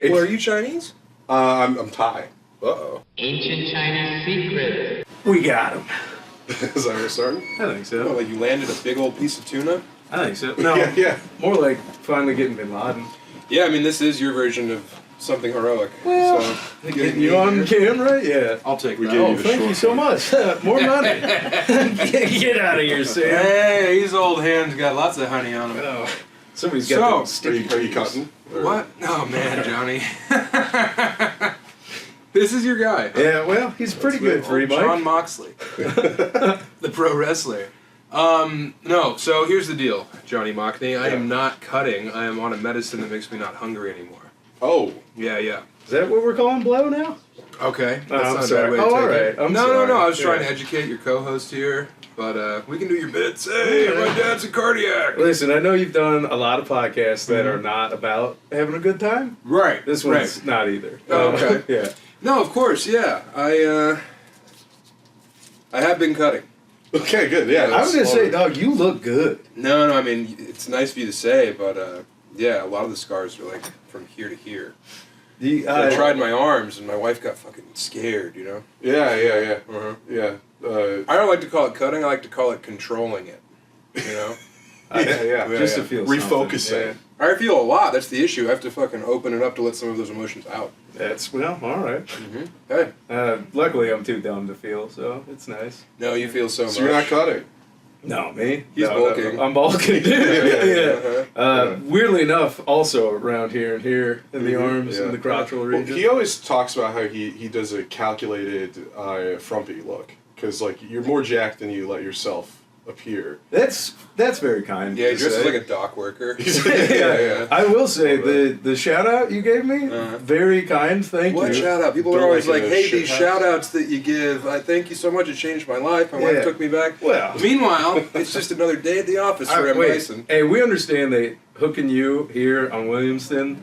Well, are you Chinese? I'm Thai. Uh-oh. Ancient China secret. We got him. Is that where we're starting? I think so. Oh, like you landed a big old piece of tuna? I think so. No, Yeah. more like finally getting Bin Laden. Yeah, I mean, this is your version of something heroic. Well, so, getting you on camera? Yeah. I'll take We that. gave Oh, you the thank you so much. More money. Get out of here, Sam. Hey, these old hands got lots of honey on them. Oh, somebody's got those Are sticky you fingers. cutting? Or- What? Oh, man, Johnny. This is your guy. Yeah, well, he's pretty good for you, Mike. John Moxley. The pro wrestler. No, so here's the deal, Johnny Mockney. I am not cutting. I am on a medicine that makes me not hungry anymore. Oh. Yeah. Is that what we're calling blow now? Okay. Oh, That's I'm not a sorry. bad way to Oh, take all it. right. I'm No. sorry. I was trying Yeah. to educate your co-host here, but we can do your bits. Hey, my dad's a cardiac. Listen, I know you've done a lot of podcasts that are not about having a good time. Right. This one's not either. Oh, okay. Yeah. No, of course, yeah. I have been cutting. Okay, good. Yeah. I was gonna say, dog, you look good. No, I mean, it's nice for you to say, but yeah, a lot of the scars are like from here to here. I tried my arms, and my wife got fucking scared, you know? Yeah. Uh-huh. Yeah. I don't like to call it cutting, I like to call it controlling it, you know? Yeah. Just to feel Refocusing. something, I feel a lot, that's the issue. I have to fucking open it up to let some of those emotions out. yeah. That's, well, all right. Hey, Luckily, I'm too dumb to feel, so it's nice. no, you feel so much. So you're not cutting. No, me? He's No, bulking. I'm bulking, dude. Uh-huh. Weirdly enough, also around here and here in the arms Yeah. and the crotchal Well, region. he always talks about how he does a calculated frumpy look. Because, like, you're more jacked than you let yourself appear. That's very kind. Yeah, he to dresses say. like a dock worker. yeah. I will say the shout out you gave me, very kind. Thank What you. shout out? People Don't are always like like, a hey, shit these house." shout outs that you give, I thank you so much, it changed my life. My Yeah. wife took me back. Well, Meanwhile, it's just another day at the office for M. wait. Bison. Hey, we understand that hooking you here on Williamston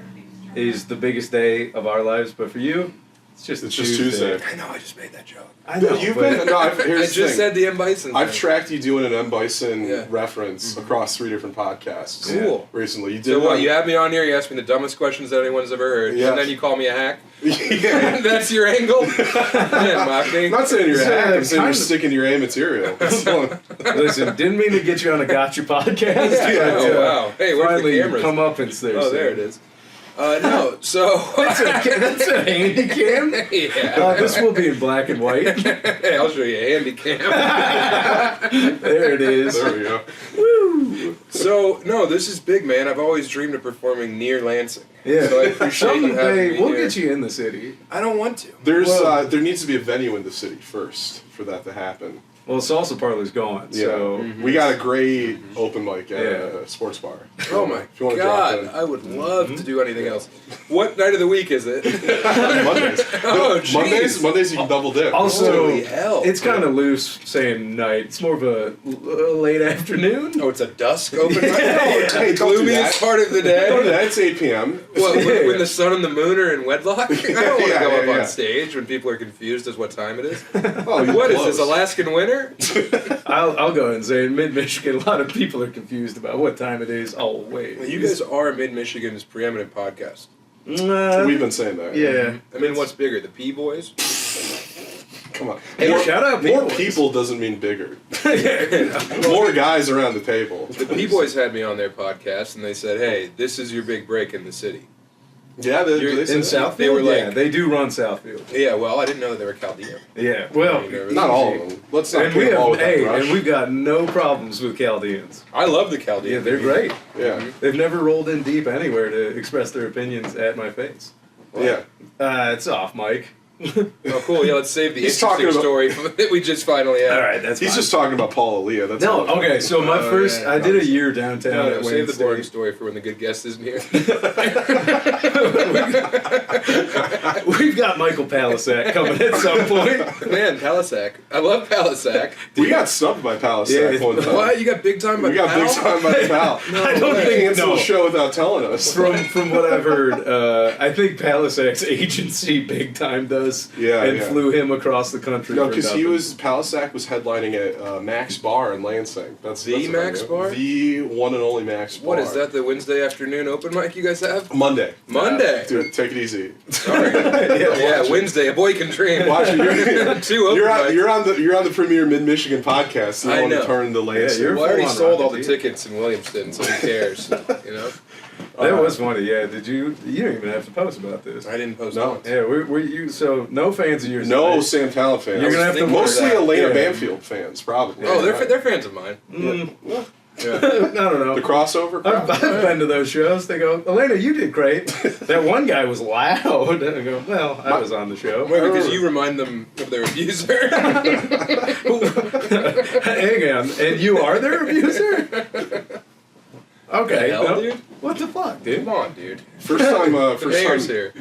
is the biggest day of our lives, but for you, it's just Tuesday. I know, I just made that joke. I know. You've but- been. No, I here's the just thing. said the M. Bison. I've thing. tracked you doing an M. Bison Yeah. reference across 3 different podcasts. Cool. Recently, you did. So what, one- you had me on here, you asked me the dumbest questions that anyone's ever heard, Yeah. and then you call me a hack? Yeah. That's your angle? Yeah, Mockney. I'm not saying you're a hack. I'm saying you're kind of- sticking your A material. Listen, didn't mean to get you on a gotcha podcast. Yeah, but, oh, wow. Hey, where's finally the cameras? come up and there. Oh, there it is. No, so... That's a handy cam. yeah. This will be in black and white. Hey, I'll show you a handy cam. There it is. There we go. Woo! So, no, this is big, man. I've always dreamed of performing near Lansing. Yeah. So I appreciate you having me we'll here. get you in the city. I don't want to. There's Well- there needs to be a venue in the city first for that to happen. Well, salsa parlor's going, so We got a great open mic at Yeah. a sports bar. Oh my If you wanna drop God, in. I would love to do anything else. What night of the week is it? Mondays. Oh, jeez. Mondays you can double dip. Also, Holy hell. it's kind of loose saying night. It's more of a late afternoon. Oh, it's a dusk open mic? Hey, The don't do gloomiest that. part of the Don't do day? that. It's 8 p.m. What, when the sun and the moon are in wedlock? I don't want to Yeah, go up yeah. on stage when people are confused as what time it is. Oh, you're What is close. this, Alaskan winter? I'll go ahead and say in mid-Michigan, a lot of people are confused about what time it is always. You guys are Mid-Michigan's preeminent podcast. We've been saying that. Yeah. I mean, what's bigger, the P-Boys? Come on. Hey, shout out More P-Boys. people doesn't mean bigger. More guys around the table. The P-Boys had me on their podcast, and they said, hey, this is your big break in the city. Yeah, You're- they said In that. Southfield? They were yeah, like- they do run Southfield. Yeah, well, I didn't know that they were Chaldean. Yeah, well, Not all of them. Let's not and put we them all have, with that brush. and we've got no problems with Chaldeans. I love the Chaldean. Yeah, they're great. Yeah. They've never rolled in deep anywhere to express their opinions at my face. Yeah. It's off, Mike. Oh, cool. Yeah, let's save the He's interesting talking about- story that we just finally had. All right, that's He's fine. just talking about Paul Aaliyah. That's No, all. okay, so my Oh, first, yeah. I did a year downtown No, at save Wayne the boring State. story for when the good guest isn't here. We've we've got Michael Palascak coming at some point. Man, Palascak. I love Palascak. We got snubbed by Palascak one time. What? You got big time by We got big time by the pal. I don't think Cancel the show without telling us. From what I've heard, I think Palasak's agency big time does, and flew him across the country. No, for because nothing. Palascak was headlining at Max Bar in Lansing. That's The Max Bar? The one and only Max Bar. What is that? The Wednesday afternoon open mic you guys have? Monday. Monday. Dude, take it easy. Sorry. Yeah, Wednesday. A boy can dream. Watch it. Two open mics. You're on the premier Mid Michigan podcast. So you I want to know. turn to Lansing. you're Well, I already full on sold all the Rocketeer. tickets in Williamston, so who cares? You know? That was funny. Yeah, did you? You don't even have to post about this. I didn't post No. once. Yeah, we're you. So no fans of yours. No tonight. Sam Tallent fans. You're gonna have to thinking Mostly that. Elena Yeah. Banfield fans, probably. Oh, they're fans of mine. Yeah. I don't know. The crossover I've crowd? been to those shows. They go, Elena, you did great. That one guy was loud. And I go, well, I was on the show. Wait, because you remind them of their abuser. Hang on, and you are their abuser? Okay, The hell, no. dude? What the fuck, dude? Come on, dude. First time. The mayor's here.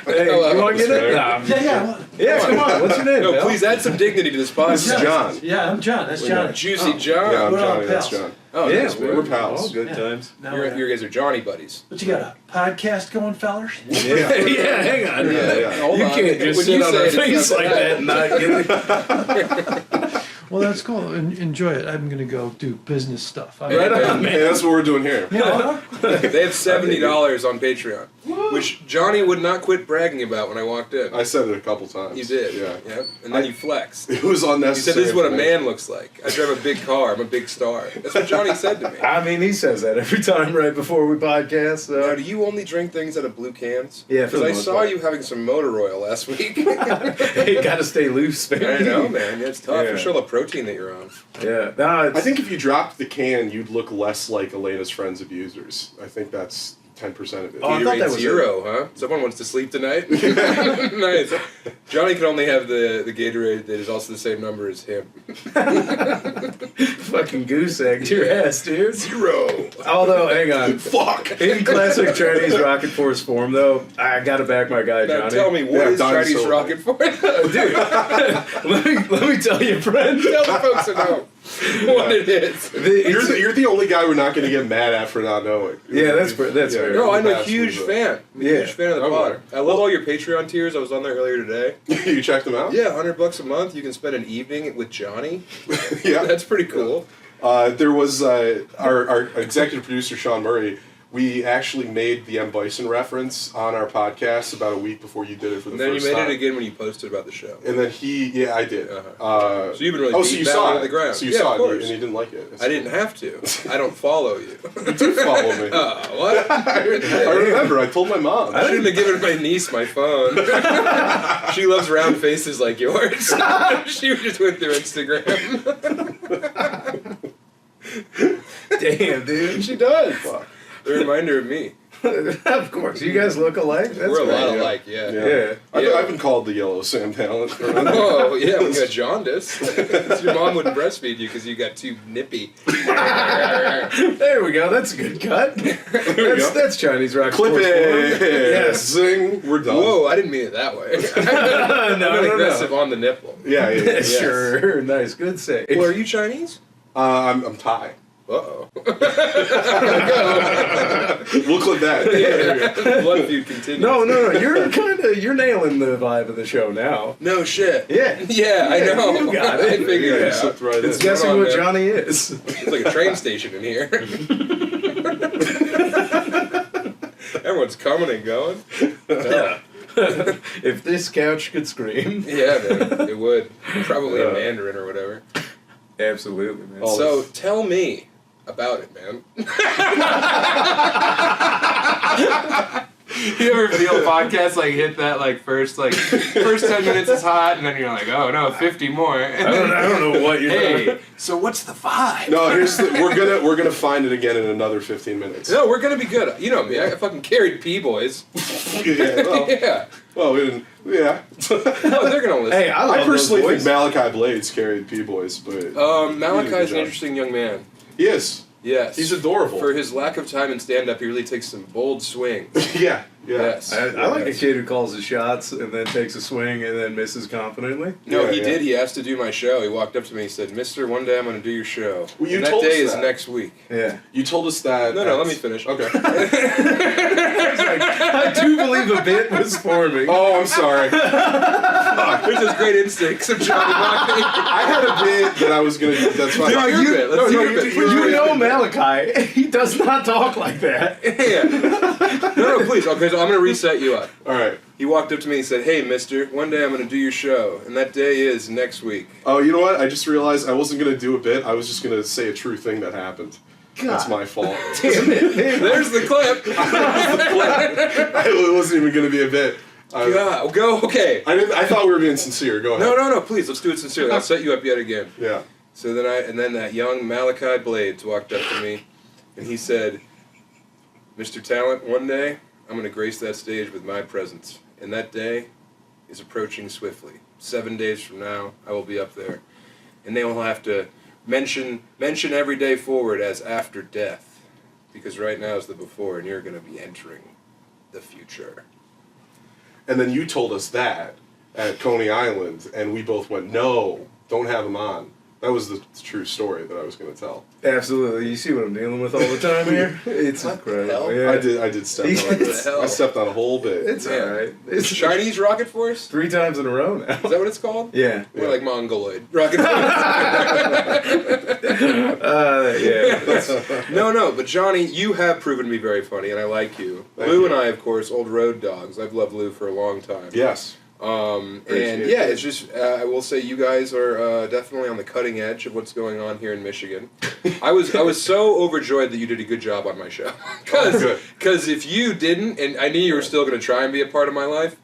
Hey, you want to get it? Nah, I'm just Yeah. yeah, come on. What's your name? No, Bill? please add some dignity to this podcast. John. Yeah, I'm John. That's Johnny. Juicy John. Yeah, I'm We're all Johnny. That's pals. John. Oh, Yeah, nice, man. We're pals. All good Yeah. times. Now You guys are Johnny buddies. What you got, a podcast going, fellers? Yeah. Yeah, hang on. Yeah. Hold You on. can't just When sit you on say our it, it's face not like that and not get it. Well, that's cool. Enjoy it. I'm gonna go do business stuff. Right on, Hey, man. that's what we're doing here. Yeah. They have $70 on Patreon, which Johnny would not quit bragging about when I walked in. I said it a couple times. You did. Yeah. Yep. And then you flexed. It was You unnecessary. said, "This is what a information. man looks like. I drive a big car. I'm a big star." That's what Johnny said to me. I mean, he says that every time right before we podcast. Now, So. do you only drink things out of blue cans? Yeah, for Because the I most saw part. you having some motor oil last week. Hey, gotta stay loose, baby. I know, man. Yeah, it's tough. Yeah. For sure, the protein that you're on. Yeah. No, it's, I think if you dropped the can, you'd look less like Elena's friends' abusers. I think that's 10% of it. Oh, I thought that was Zero, huh? Someone wants to sleep tonight? Nice. Johnny can only have the Gatorade that is also the same number as him. fucking goose egg to your ass, dude. Zero. Although, hang on. Fuck! In classic Chinese Rocket Force form, though, I gotta back my guy, Now Johnny. tell me, what Yeah, is Don's Chinese so rocket for? Dude, let me tell you, friend. Tell the folks at home what it is. You're the only guy we're not going to get mad at for not knowing. Yeah, that's fair. Yeah. No, I'm a Absolutely. huge fan. I'm a Yeah. huge fan of the Okay. pod. I love all your Patreon tiers. I was on there earlier today. You checked them out? Yeah, $100 a month. You can spend an evening with Johnny. Yeah. That's pretty cool. There was our executive producer, Sean Murray. We actually made the M. Bison reference on our podcast about a week before you did it for the And then you first made time. it again when you posted about the show. And then yeah, I did. So you've been really oh, so beat you back saw into it. the ground. So you Yeah, saw of it course. and you didn't like it. I didn't have to. I don't follow you. You did follow me. What? I remember. I told my mom. I shouldn't have given my niece my phone. She loves round faces like yours. She just went through Instagram. Damn, dude. She does. Fuck. A reminder of me. Of course, you guys look alike. That's We're a lot great. alike, yeah. Yeah. I've been called the yellow Sam Tallent. Oh, yeah, we got jaundice. Your mom wouldn't breastfeed you because you got too nippy. There we go. That's a good cut. That's Chinese Rocket Clip Force it. form. Yes. Zing. We're done. Whoa, I didn't mean it that way. I've been aggressive on the nipple. Yeah. Yes. Sure. Nice. Good save. Well, are you Chinese? I'm Thai. Uh-oh. We'll clip that. Yeah. Blood feud continues. No. You're nailing the vibe of the show now. No shit. Yeah. Yeah, I know. You got it. I figured Yeah, it out. slipped right It's in. guessing on, what man. Johnny is. It's like a train station in here. Everyone's coming and going. Yeah. If this couch could scream. Yeah, man, it would. Probably in Yeah. Mandarin or whatever. Absolutely, man. Oh, So tell me about it, man. You ever feel a podcast like hit that like first 10 minutes is hot and then you're like, oh no, 50 more. I don't know what you're Hey, so what's the vibe? No, we're gonna find it again in another 15 minutes. No, we're gonna be good. You know me, I fucking carried P-boys. Yeah. Well, Yeah. well, we didn't. Yeah. No, they're gonna listen. Hey, I love I personally those think boys. Malachi Blades carried P-Boys, but Malachi's an interesting young man. he is. Yes. He's adorable. For his lack of time in stand-up, he really takes some bold swings. Yeah. Yeah. Yes. I like a kid who calls his shots and then takes a swing and then misses confidently. No, Yeah, he yeah. did. He asked to do my show. He walked up to me and said, "Mister, one day I'm going to do your show." Well, you and that told day us is that. next week. Yeah. You told us that. No, let me finish. Okay. I do believe a bit was forming. Oh, I'm sorry. There's this great instincts of Johnny Mockney. I had a bit that I was gonna do. That's fine. No, you, your bit. Let's hear your bit. You know Malachi. He does not talk like that. Yeah. No, please. Okay, so I'm going to reset you up. All right. He walked up to me and said, "Hey, mister, one day I'm going to do your show, and that day is next week." Oh, you know what? I just realized I wasn't gonna do a bit. I was just gonna say a true thing that happened. That's my fault. Damn it. There's the clip. It wasn't even gonna be a bit. God, go. Okay. I thought we were being sincere. Go ahead. No. Please, let's do it sincerely. I'll set you up yet again. Yeah. So then that young Malachi Blades walked up to me, and he said, "Mr. Tallent, one day I'm going to grace that stage with my presence, and that day is approaching swiftly. 7 days from now, I will be up there, and they will have to mention every day forward as after death, because right now is the before, and you're going to be entering the future." And then you told us that at Coney Island, and we both went, "No, don't have him on." That was the true story that I was going to tell. Absolutely. You see what I'm dealing with all the time here? It's What the incredible. hell? Yeah. I did step on a What bit. the hell? I stepped on a whole bit. It's Yeah. alright. It's Chinese rocket force? 3 times in a row now. Is that what it's called? Yeah. Or like Mongoloid rocket force? Yeah. No, but Johnny, you have proven to be very funny, and I like you. Thank Lou you. and I, of course, old road dogs. I've loved Lou for a long time. Yes. And Appreciate yeah, it. it's just I will say you guys are definitely on the cutting edge of what's going on here in Michigan. I was so overjoyed that you did a good job on my show good. because if you didn't, and I knew you were still going to try and be a part of my life.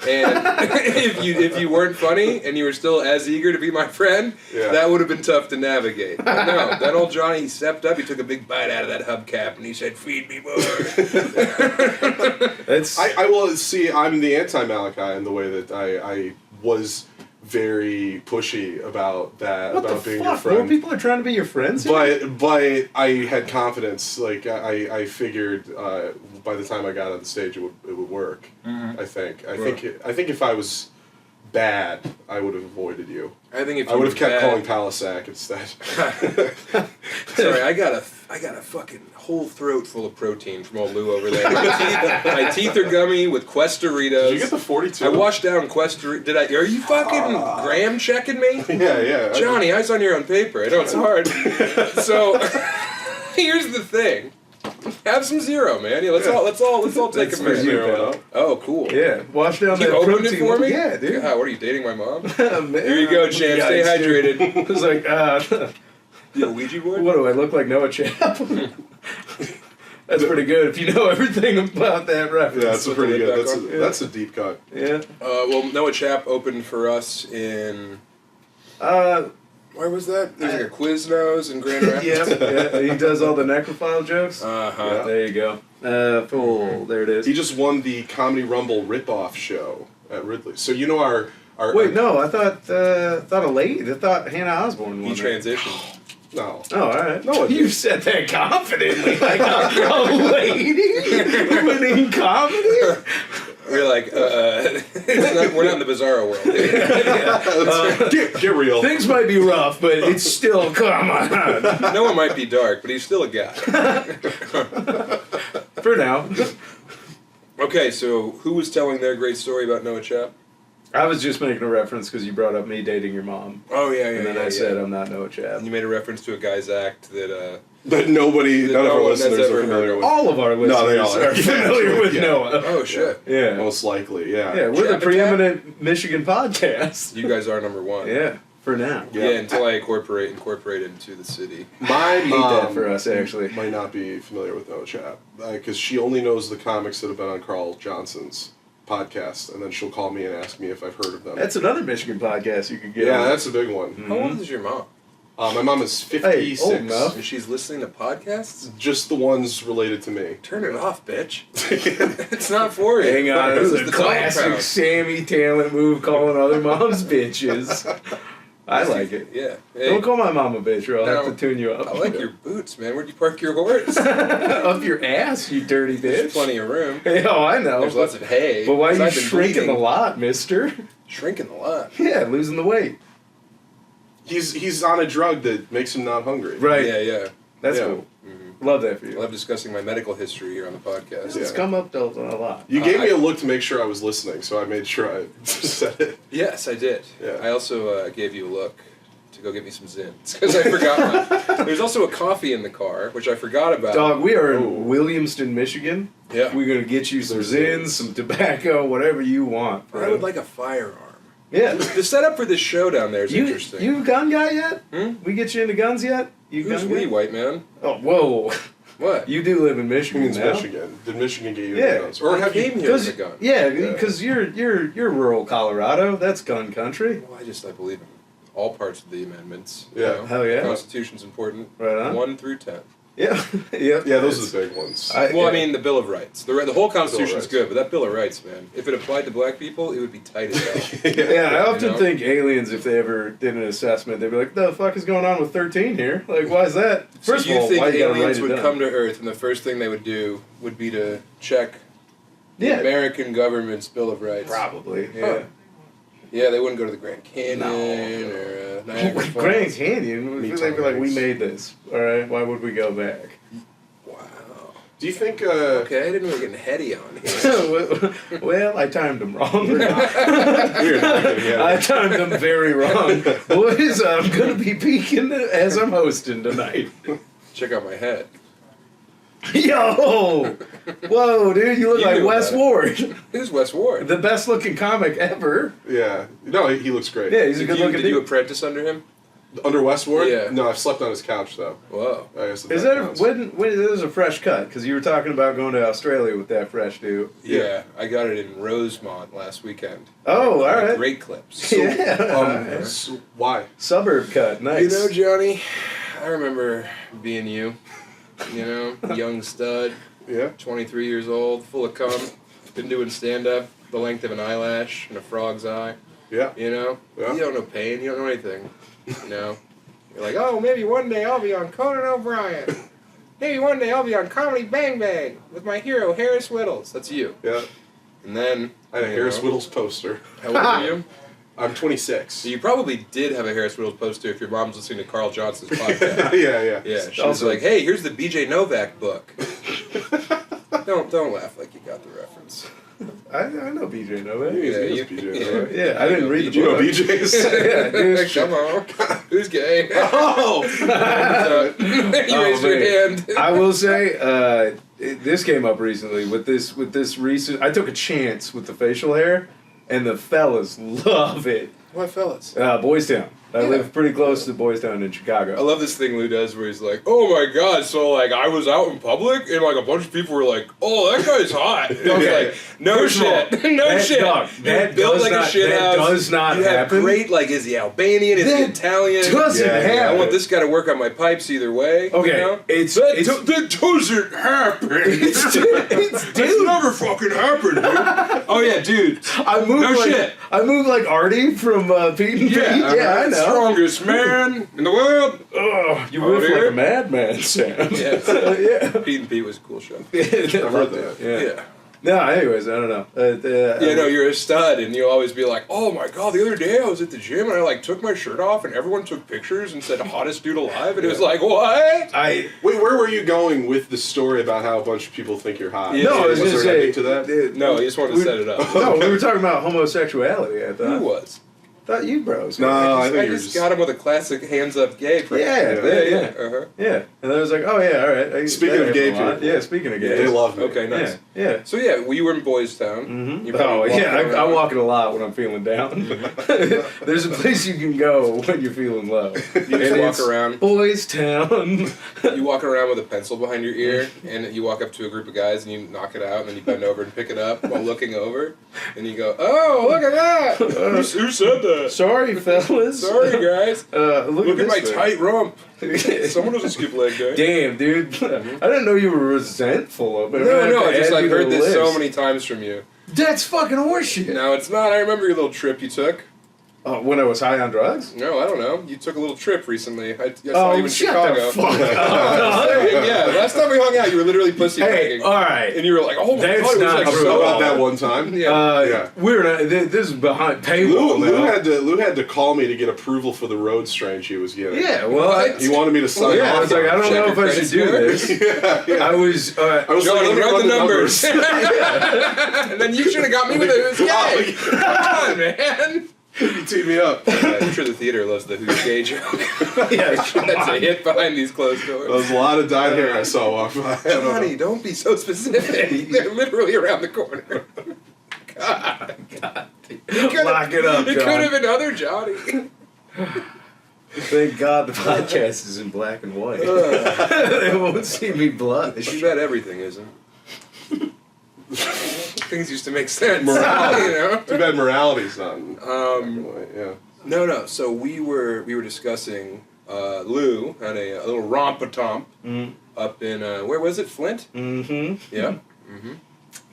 And if you weren't funny and you were still as eager to be my friend, Yeah. that would have been tough to navigate. But no, that old Johnny, he stepped up, he took a big bite out of that hubcap, and he said, "Feed me more." It's I will see. I'm the anti-Malachi in the way that I was very pushy about that, what about the being your fuck? More friend. people are trying to be your friends here? But I had confidence. Like I figured by the time I got on the stage, it would work. I think. I think if I was bad, I would have avoided you. I think if I you would have were kept bad- calling Palascak instead. Sorry, I got a fucking whole throat full of protein from old Lou over there. My teeth are gummy with Quest Doritos. Did you get the 42? I washed down Quest Doritos. Did I? Are you fucking gram checking me? Yeah. Johnny, eyes on your own paper. I know it's hard. So here's the thing. Have some zero, man. Yeah, let's all take That's a for minute. you, Zero. pal. Oh, cool. Yeah. Wash down You that opened protein. it for me? Yeah, dude. God, what are you dating my mom? Man. Here you go, champ. Stay Yikes, dude. hydrated. It was like, You a Ouija board? what do I look like, Noah Chap? That's pretty good if you know everything about that reference. Yeah, that's a Put pretty the lid good. back on. That's a deep cut. Yeah. Well, Noah Chap opened for us in. Where was that? There's like a Quiznos in Grand Rapids. yeah. He does all the necrophile jokes. Uh-huh. Yeah. There you go. There it is. He just won the Comedy Rumble ripoff show at Ridley. So you know our Wait, no, I thought a lady. I thought Hannah Osborne He won that. transitioned. No. Oh, all right. No, it You didn't. said that confidently, like a lady winning comedy. We're like, we're not in the bizarro world. Get real. Things might be rough, but it's still come on. Noah might be dark, but he's still a guy. For now, Okay, so who was telling their great story about Noah Chap? I was just making a reference because you brought up me dating your mom, Oh yeah, and then I said I'm not Noah Chap. And you made a reference to a guy's act that. But none of no our one has listeners ever are familiar heard with. All of our listeners they all are. are familiar with Yeah. Noah. Oh shit! Yeah. Most likely, yeah. Yeah, we're the Chap preeminent Michigan podcast. You guys are number one. Yeah, for now. Yeah, until I incorporate into the city. My I hate mom that for us, actually. might not be familiar with Noah Chap because she only knows the comics that have been on Carl Johnson's podcast, and then she'll call me and ask me if I've heard of them. That's another Michigan podcast you could get. yeah, on. that's a big one. How old is your mom? My mom is 56. old enough. And she's listening to podcasts? Just the ones related to me. Turn it off, bitch. It's not for you. Hang on, This this is is the a classic compound. Sammy Tallent move calling other moms bitches. I like it. Yeah. Hey, Don't call my mom a bitch or I'll have No. to tune you up. I like your boots, man. Where'd you park your horse? Up your ass, you dirty There's bitch. plenty of room. Hey, oh, I know. There's lots of hay. But why are 'cause you I've been shrinking the bleeding. lot, mister? Shrinking the lot. Yeah, losing the weight. He's on a drug that makes him not hungry. Right. Yeah. That's Yeah. cool. Love that for I you. love discussing my medical history here on the podcast. It's Yeah. come up a lot. You gave me a look to make sure I was listening, so I made sure I said it. Yes, I did. Yeah. I also gave you a look to go get me some Zins because I forgot mine. There's also a coffee in the car, which I forgot about. Dog, we are Oh. in Williamston, Michigan. Yeah. We're going to get you some There's Zins, Zins. some tobacco, whatever you want. I would like a firearm. Yeah. The setup for this show down there is interesting. You a gun guy yet? Hmm? We get you into guns yet? You Who's gun we, guy? white man? Oh, whoa. What? You do live in He Michigan means now. Michigan. Did Michigan get you Yeah. the guns? Or I have came you? here with a gun. Yeah, Yeah. because you're rural Colorado. That's gun country. Well, I believe in all parts of the amendments. Yeah. Hell yeah. The Constitution's important. Right on. 1 through 10. Yeah. Yep. Yeah, those are the big ones. Well, I mean, the Bill of Rights. The whole Constitution's Rights. good, but that Bill of Rights, man, if it applied to black people, it would be tight as hell. Yeah, I often You know? think aliens, if they ever did an assessment, they'd be like, "The fuck is going on with 13 here? Like, why is that?" First so you of all, think why you gotta aliens write it would down? come to Earth, and the first thing they would do would be to check the Yeah, American government's Bill of Rights? probably. Yeah. Huh. Yeah, they wouldn't go to the Grand Canyon or Niagara Falls. Grand Canyon. Meat They'd be like, "We tolerance. made this. All right, why would we go back?" Wow. Do you think? Okay, I didn't really get heady on here. Well, I timed them wrong. We're not getting I it. timed them very wrong. Boys, I'm going to be peeking as I'm hosting tonight. Check out my head. Yo! Whoa, dude, you look You like knew Wes about it. Ward. Who's Wes Ward? The best looking comic ever. Yeah. No, he looks great. Yeah, he's a Did good you, looking did you dude. apprentice under him? Under Westward? Yeah. No, I've slept on his couch though. Whoa. I guess Is that when that was a fresh cut? Because you were talking about going to Australia with that fresh dude. Yeah, I got it in Rosemont last weekend. Oh, all right. Great clips. Yeah. So, why? Suburb cut, nice. You know, Johnny, I remember being you. You know, young stud, Yeah. 23 years old, full of cum, been doing stand-up the length of an eyelash and a frog's eye. Yeah. You know, Yeah. you don't know pain, you don't know anything. You know, you're like, oh, maybe one day I'll be on Conan O'Brien. Maybe one day I'll be on Comedy Bang Bang with my hero Harris Whittles. That's you. Yeah. And then I had a you Harris know, Whittles poster. How old are you? I'm 26. So you probably did have a Harris Whittles poster if your mom's listening to Carl Johnson's podcast. Yeah. Yeah, she was Also- like, "Hey, here's the BJ Novak book." don't laugh like you got the reference. I know BJ Novak. Yeah, Yeah, he you- is BJ, yeah. right? Yeah, I didn't read the You know book. BJ's? Yeah, dude. Come on, who's gay? Oh! You raised your man. hand. I will say, this came up recently with this recent. I took a chance with the facial hair, and the fellas love it. What fellas? Boys Town. I Yeah. live pretty close to Boys Town in I Chicago. love this thing Lou does where he's like, "Oh my god!" So like, I was out in public and like a bunch of people were like, "Oh, that guy's hot." And I was Yeah. like, "No First of all, shit, no that- shit." dog, You that built does like a not- shit that house. does not you happen. have great like, is he Albanian? Is he That Italian? doesn't Yeah, yeah, happen. I want this guy to work on my pipes either way. Okay, you know? it's that doesn't happen. it's That's never fucking happened, dude. Oh yeah, dude. I moved No like shit. I moved like Artie from Pete and Pete. Yeah, I know. Strongest man in the world. Ugh, you Oh, riff like dear. a madman, Sam. Yeah. Yeah. Pete and Pete was a cool show. I heard that. Yeah. Yeah. No, anyways, I don't know. Yeah, no, you're a stud, and you'll always be like, "Oh my god, the other day I was at the gym and I like took my shirt off and everyone took pictures and said hottest dude alive," and it was like, "What?" I Wait, where were you going with the story about how a bunch of people think you're hot? Yeah, no, I was Was gonna there an say ending to that? No, he just wanted to set it up. No, we were talking about homosexuality. I thought. Who was? Thought you bros. No, I think I you were just just... got him with a classic hands up gay. Yeah, yeah. Uh-huh. Yeah, and then I was like, oh yeah, all right. Speaking that of gay happened a lot. people. Yeah, speaking of gay, They love me. Okay, nice. Yeah. So yeah, we were in Boys Town. Mm-hmm. You Oh probably yeah, walking I around. walk it a lot when I'm feeling down. There's a place you can go when you're feeling low. You just walk around. Boys Town. You walk around with a pencil behind your ear, and you walk up to a group of guys, and you knock it out, and then you bend over and pick it up while looking over, and you go, "Oh, look at that! Who said that? Sorry, fellas. Sorry, guys. Look Look at my this tight rump. thing. Someone doesn't skip leg day." Damn, dude. I didn't know you were resentful of it. No, I've heard this so many times from you. That's fucking horseshit. No, it's not. I remember your little trip you took. When I was high on drugs? No, I don't know. You took a little trip recently. I saw you in shut Chicago. the fuck up. Yeah, last time we hung out, you were literally pussy Hey, begging. all right. And you were like, oh my That's god, it was not like true. so About that one time. Yeah. Yeah. We're not, this is behind paywall Lou now. had to call me to get approval for the road strain she was getting. Yeah, well, He wanted me to sign yeah, I off. was like, I don't Check know your if I credit should do score. this. I was, I was John, like, let me run the numbers. numbers. And then you should have got me with it. It was gay. Come on, man. You teed me up. I'm sure the theater loves the who's gay joke. yeah, come That's a on. hit behind these closed doors. There was a lot of dyed hair I saw walk by. Johnny, don't be so specific. They're literally around the corner. God. Lock it up, It John. could have been other Johnny. Thank God the podcast is in black and white. They won't see me blush. Too bad everything isn't. Things used to make sense. Morality. You know? Too bad morality's not. Yeah. No. So we were discussing Lou had a little romp-a-tomp up in where was it? Flint? Mm-hmm. Yeah.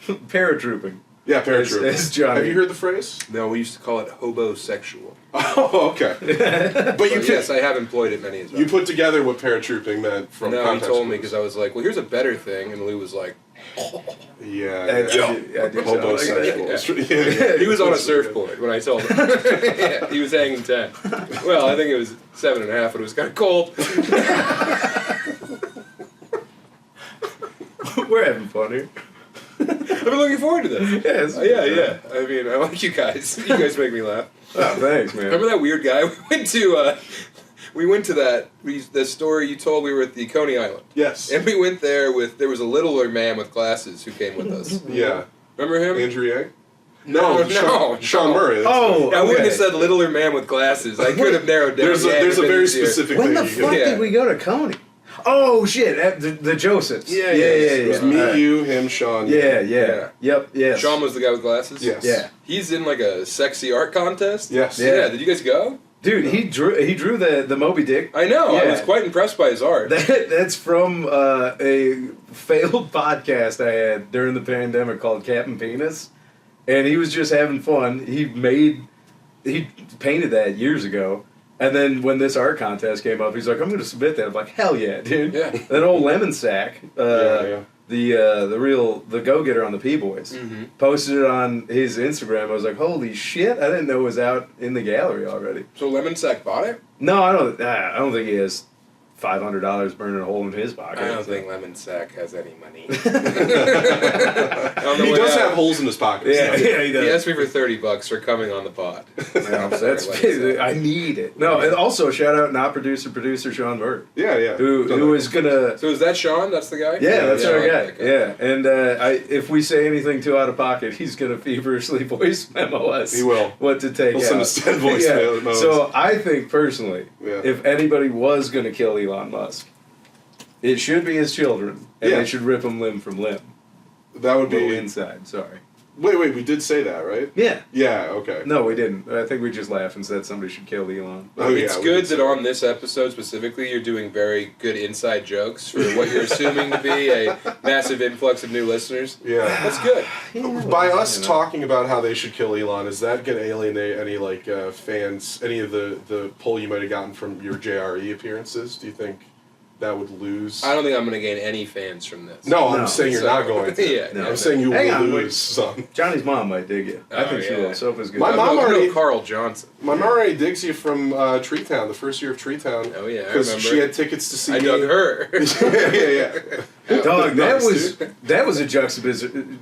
Paratrooping. Yeah, paratroop. It's Johnny. Have you heard the phrase? No, we used to call it hobosexual. Oh, okay. But But yes, I have employed it many a time. you put together what paratrooping meant from No, he context told me clues. because I was like, well, here's a better thing, and Lou was like, Yeah. I did Homosexual. yeah. He was on a surfboard when I told him. Yeah, he was hanging 10. Well, I think it was 7.5, but it was kind of cold. We're having fun here. I've been looking forward to this. Yes. Yeah. I mean, I like you guys. You guys make me laugh. Oh, thanks, man. Remember that weird guy we went to the story you told we were at the Coney Island. Yes. And we went there there was a littler man with glasses who came with us. Yeah. Remember him? Andrew Yang? No, Sean no. Murray. Oh, I wouldn't okay. have said littler man with glasses. I could have narrowed down. There's a very specific When thing the you fuck can Yeah. did we go to Coney? Oh shit, the Josephs. Yeah. It was me, Alright. you, him, Sean. Yeah. Yeah. Yep. Yes. Sean was the guy with glasses? Yes. Yeah. He's in like a sexy art contest? Yes. Yeah. Did you guys go? Dude, he drew the Moby Dick. I know. I Yeah. was quite impressed by his art. That's from a failed podcast I had during the pandemic called Captain Penis, and he was just having fun. He painted that years ago, and then when this art contest came up, he's like, "I'm going to submit that." I'm like, "Hell yeah, dude!" Yeah. That old Lemon Sack, Yeah. the go-getter on the P-Boys, Mm-hmm. posted it on his Instagram. I was like, "Holy shit! I didn't know it was out in the gallery already." So Lemon Sack bought it? No, I don't think he has $500 burning a hole in his pocket. I don't think Lemon Sack has any money. He does have holes in his pockets. Yeah, though. yeah, he He does. asked me for $30 for coming on the pod. No, I'm sorry, that's Lemon Sack. I need it. No, and also shout out not producer Sean Murray, Yeah. who was gonna. So is that Sean? That's the guy? Yeah, that's our guy. okay. Yeah, and if we say anything too out of pocket, he's gonna feverishly voice memo us. He will. What to take He'll out. send us 10 voice memos. So I think personally, Yeah. if anybody was gonna kill Elon Musk, it should be his children, and Yeah. they should rip him limb from limb. That would Go be. inside. Sorry. Wait, we did say that, right? Yeah. Yeah. Okay. No, we didn't. I think we just laughed and said somebody should kill Elon. Oh, yeah, It's we good did say that on this episode specifically, you're doing very good inside jokes for what you're assuming to be a massive influx of new listeners. Yeah. That's good. By us you know. talking about how they should kill Elon, is that going to alienate any fans? Any of the pull you might have gotten from your JRE appearances? Do you think that would lose? I don't think I'm going to gain any fans from this. No, I'm No. saying you're So- not going to. Yeah, No. I'm saying you Hang will on, lose wait. some. Johnny's mom might dig you. I Oh, think she yeah. will. Sofa's good. My I mom know already- Carl Johnson. My mom already digs you from Treetown, the first year of Treetown. Oh, yeah, I Because remember. she had tickets to see I me. dug her. yeah. Dog, Nice, that was a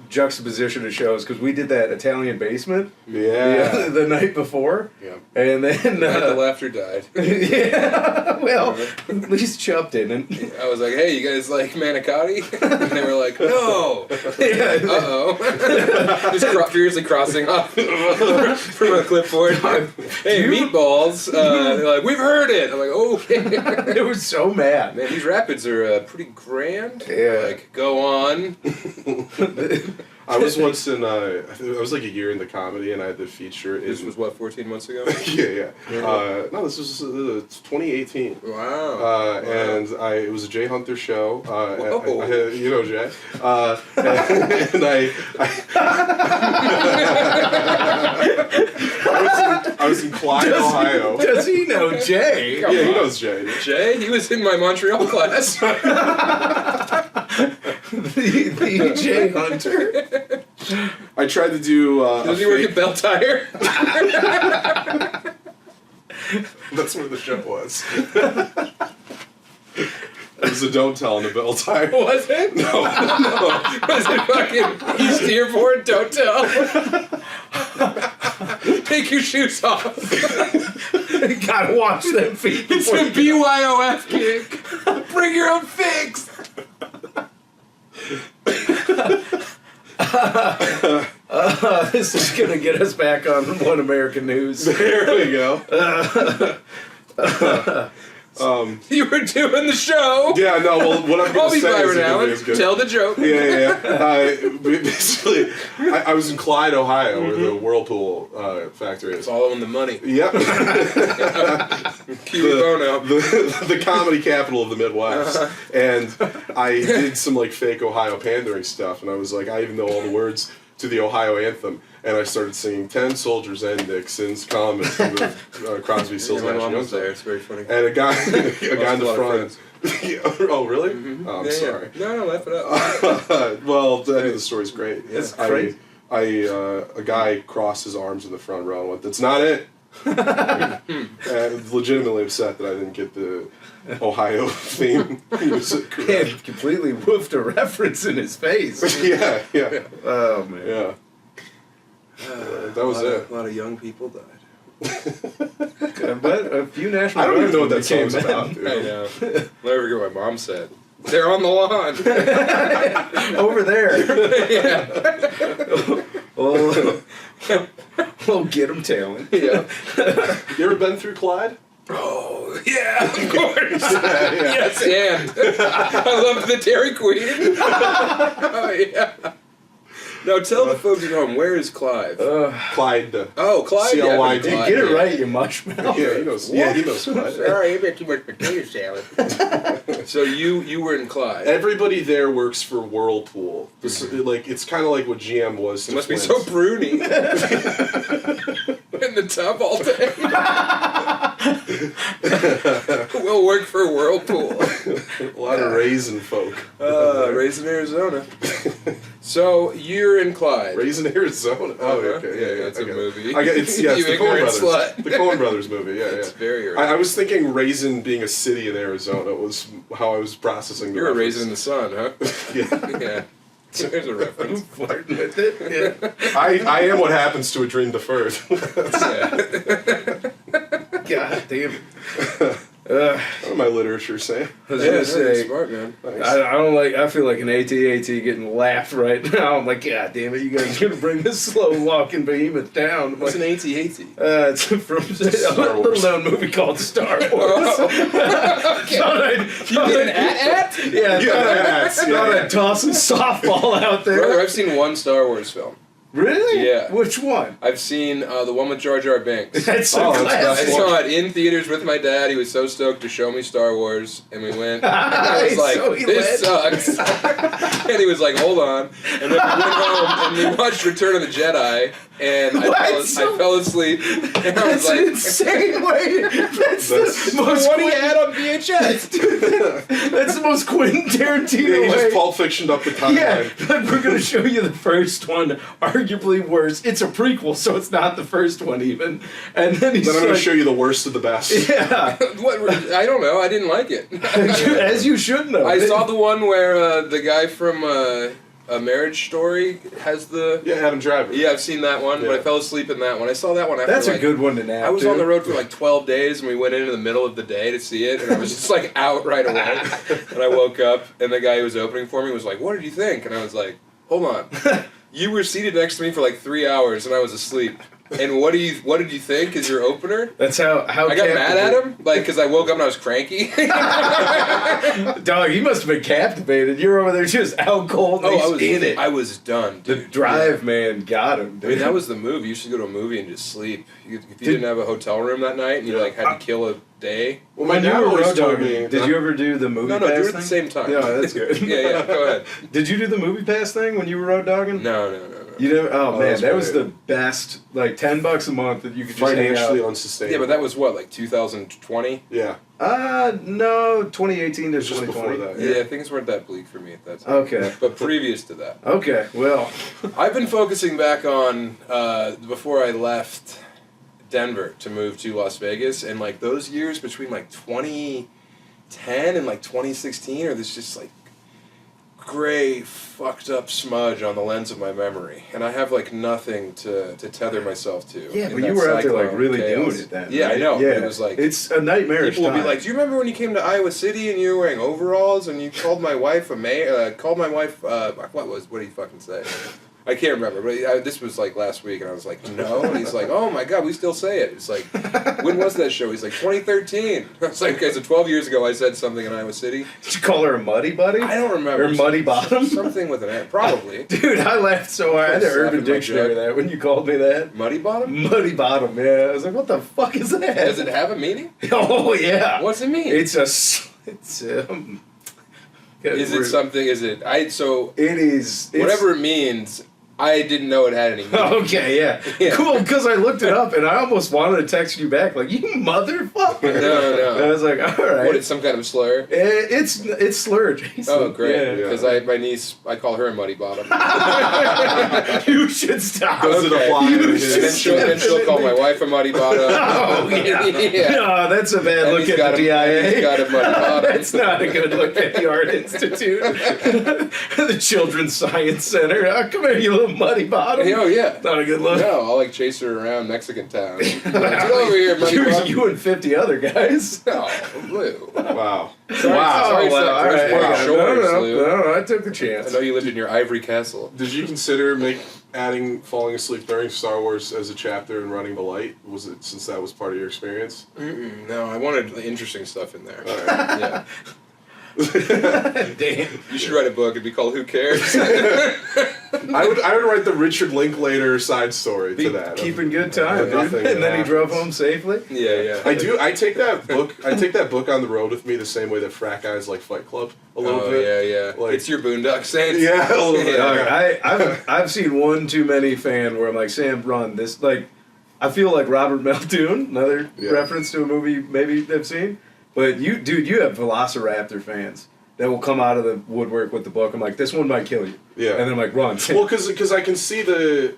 juxtaposition of shows because we did that Italian basement Yeah. the night before, Yeah. and then The night the laughter died. yeah, well, at least Chubb didn't. I was like, hey, you guys like manicotti? And they were like, no. Yeah. Uh-oh. Just furiously crossing off from a clipboard. Hey, meatballs. They're like, we've heard it. I'm like, okay. They were so mad. Man, these rapids are pretty grand. Yeah. Like, go on. I was once in, I was like a year in the comedy, and I had the feature. This was, what, 14 months ago? yeah. No, this was 2018. Wow. And it was a Jay Hunter show. Whoa. You know Jay. And I was in Clyde, Ohio. Does he know Jay? Yeah, he knows Jay. Jay, he was in my Montreal class. the Jay Hunter. I tried to do. Does he work at Bell Tire? That's where the show was. It was a don't tell on the Bell Tire. Was it? No. Was it fucking East Dearborn? Don't tell. Take your shoes off. You gotta wash them feet. It's before a you BYOF kick. Bring your own fix. This is gonna get us back on One American News. There we go. You were doing the show. Yeah, no, well, what I'm I'll going be to say Byron is Allen. is good. Tell the joke. Yeah. Basically, I was in Clyde, Ohio, where the Whirlpool factory is. It's all on the money. Yep. Cue Bono. the comedy capital of the Midwest. And I did some like fake Ohio pandering stuff, and I was like, I even know all the words to the Ohio anthem, and I started singing 10 soldiers and Dixons come into the Crosby, Stills, My Nash mom and was Young. there. It's very funny. And a guy in Lost the a lot of front. Oh, really? Oh, I'm Yeah, sorry. Yeah. No, laugh it up. Well, I mean, the story's great. It's great. A guy crossed his arms in the front row and went, "That's not it." And legitimately upset that I didn't get the Ohio theme music correct. Man, completely woofed a reference in his face. Yeah. Oh man. Yeah. That was it. A lot of young people died. But a few national. I don't even know what that came song's about, dude. I know. Never forget what my mom said. They're on the lawn. over there. Yeah. We'll get him tailing. Yeah. You ever been through Clyde? Oh, yeah, of course. Yeah. Yes, and I love the Dairy Queen. Oh, yeah. Now tell the folks at home, where is Clive? Clyde. Oh, Clyde. C-L-Y-D. Yeah, Get it right, you mushmouth. Yeah, he knows. Yeah, he knows Clyde. Sorry, you made too much potato salad. So you were in Clyde. Everybody there works for Whirlpool. Like it's kind of like what GM was. It To must be Flint's. so pruny. In the tub all day. We'll work for Whirlpool. A lot of raisin folk. Raised in Arizona. So you're in Clyde. Raised in Arizona. Oh, Uh-huh. okay. Yeah, That's I a get it. movie. I get it's You the Coen ignorant Brothers. slut. The Coen Brothers movie. Yeah, It's yeah. very early. I was thinking Raisin being a city in Arizona was how I was processing. You're a reference. raisin in the sun, huh? Yeah. Yeah. So there's a reference. Flirting with it. Yeah. I am what happens to a dream deferred. God damn it. What did my literature say? I was Yeah, gonna say, smart man. I don't like. I feel like an AT-AT getting laughed right now. I'm like, God damn it, you guys are gonna bring this slow walking behemoth down. I'm What's like, an AT-AT? it's from a little known movie called Star Wars. You did an at? Yeah, Yeah, thought I'd toss some softball out there. Brother, I've seen one Star Wars film. Really? Yeah. Which one? I've seen the one with Jar Jar Binks. That's so Oh, that's I classic. saw it in theaters with my dad. He was so stoked to show me Star Wars, and we went. And I was like, So he "This led. sucks," and he was like, "Hold on." And then we went home and we watched Return of the Jedi, and I fell asleep. And I was That's like, an insane way. That's the most "What he Quentin, had on VHS?" that's the most Quentin Tarantino Yeah, he way. just Pulp Fictioned up the timeline. Yeah, like we're gonna show you the first one, arguably worse. It's a prequel, so it's not the first one even. And then he's Then I'm going like, to show you the worst of the best. yeah, What? I don't know. I didn't like it. as you should know. I saw the one where the guy from A Marriage Story has the. Yeah, Adam Driver. Yeah, I've seen that one, but I Yeah. fell asleep in that one. I saw that one after. That's like, a good one to nap. I was too. on the road for like 12 days, and we went into the middle of the day to see it, and I was just like out right away. And I woke up, and the guy who was opening for me was like, "What did you think?" And I was like, "Hold on, you were seated next to me for like 3 hours, and I was asleep. And what did you think is your opener?" That's how I got mad at him, like, because I woke up and I was cranky. Dog, he must have been captivated. You're over there just out cold. And I was done, The dude. drive man got him. I mean, that was the move. You used to go to a movie and just sleep. If you didn't have a hotel room that night and you like had to kill a day. Well, my When you dad were always road told dogging, me. did you ever do the movie No, pass do it thing? at the same time. Yeah, that's good. Yeah, go ahead. Did you do the movie pass thing when you were road dogging? No. You know, oh man, that's that was great. the best. Like $10 a month that you could just hang Financially out. unsustainable. Yeah, but that was what, like 2020? Yeah. No, 2018 to It was just 2020. before that. Yeah, things weren't that bleak for me at that time. Okay. But previous to that. Okay. Well. I've been focusing back on before I left Denver to move to Las Vegas, and like those years between like 2010 and like 2016 are this just like gray, fucked up smudge on the lens of my memory, and I have like nothing to tether myself to. Yeah, in but that you were out there like cyclone really chaos. doing it then. Yeah, right? I know. Yeah, But it was like it's a nightmarish people will time. be like, "Do you remember when you came to Iowa City and you were wearing overalls and you called my wife what did he fucking say? I can't remember, but this was like last week, and I was like, no, and he's like, oh my god, we still say it. It's like, when was that show? He's like, 2013. I was like, okay, so 12 years ago I said something in Iowa City. Did you call her a muddy buddy? I don't remember. Or muddy bottom? Something with an N, probably. Dude, I laughed so hard. I had to Slapping Urban my Dictionary jug. that when you called me that. Muddy bottom? Muddy bottom, yeah. I was like, what the fuck is that? Does it have a meaning? Oh, yeah. What's it mean? It's Is it something, is it, It is. It's, whatever it means, I didn't know it had any meaning. Okay, yeah. Yeah. Cool, because I looked it up and I almost wanted to text you back, like, you motherfucker. No. And I was like, all right. What, it's some kind of slur? It's slur, Jason. Oh, great. Yeah. Because my niece, I call her a muddy bottom. You should stop. Does it apply? You to And should then she'll call my wife a muddy bottom. Oh, yeah. Yeah. No, that's a bad And look he's at the He's DIA. got a muddy bottom. That's not a good look at the Art Institute. The Children's Science Center. Oh, come here, you little muddy bottom. Oh, yeah. Not a good look. No, I'll like chase her around Mexican town. Get over here, muddy bottom. You and 50 other guys. Oh, Lou. Wow. Sorry, Wow. sorry, Well, son. all First right. word Yeah, shoulders, no, Lou. no, I took the I chance. know you lived in your ivory castle. Did you consider adding falling asleep during Star Wars as a chapter in Running the Light? Was it, since that was part of your experience? No, I wanted the interesting stuff in there. All right. Yeah. Damn. You should write a book. It'd be called Who Cares? I would write the Richard Linklater side story to that. Keeping good time, dude. Nothing And then he happens. drove home safely. Yeah. I do. I take that book on the road with me the same way that frat guys like Fight Club a little Oh, bit. yeah. Like- It's your Boondock Saints. Yeah, a little bit. Yeah. I've seen one too many fan where I'm like, Sam, run this. Like, I feel like Robert Muldoon, another Yeah. reference to a movie maybe they've seen. But you have Velociraptor fans that will come out of the woodwork with the book. I'm like, this one might kill you. Yeah. And then I'm like, run. Well, because I can see the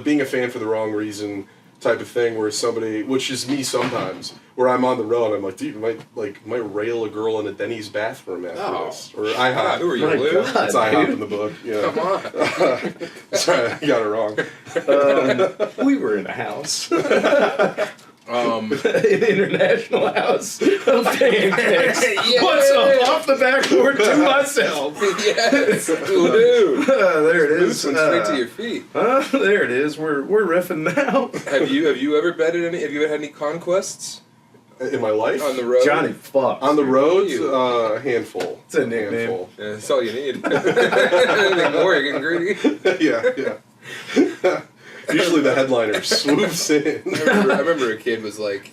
being a fan for the wrong reason type of thing where somebody, which is me sometimes, where I'm on the road, I'm like, dude, might rail a girl in a Denny's bathroom after Oh. this, or IHOP. God, who are you, My Lou? God. It's IHOP in the book. Yeah. Come on. Sorry, I got it wrong. We were in a house. Um, An international house of pancakes. Yeah. What's up? Off the backboard to myself. yes, Lou. There it Loose is. and straight to your feet. There it is. We're riffing now. Have you ever betted any? Have you ever had any conquests In my life, on the road? Johnny fucks. on the road, You. a handful. It's a nickname. Handful. Yeah, that's all you need. Anything more, you're getting greedy. Yeah. Usually the headliner swoops in. I remember a kid was like,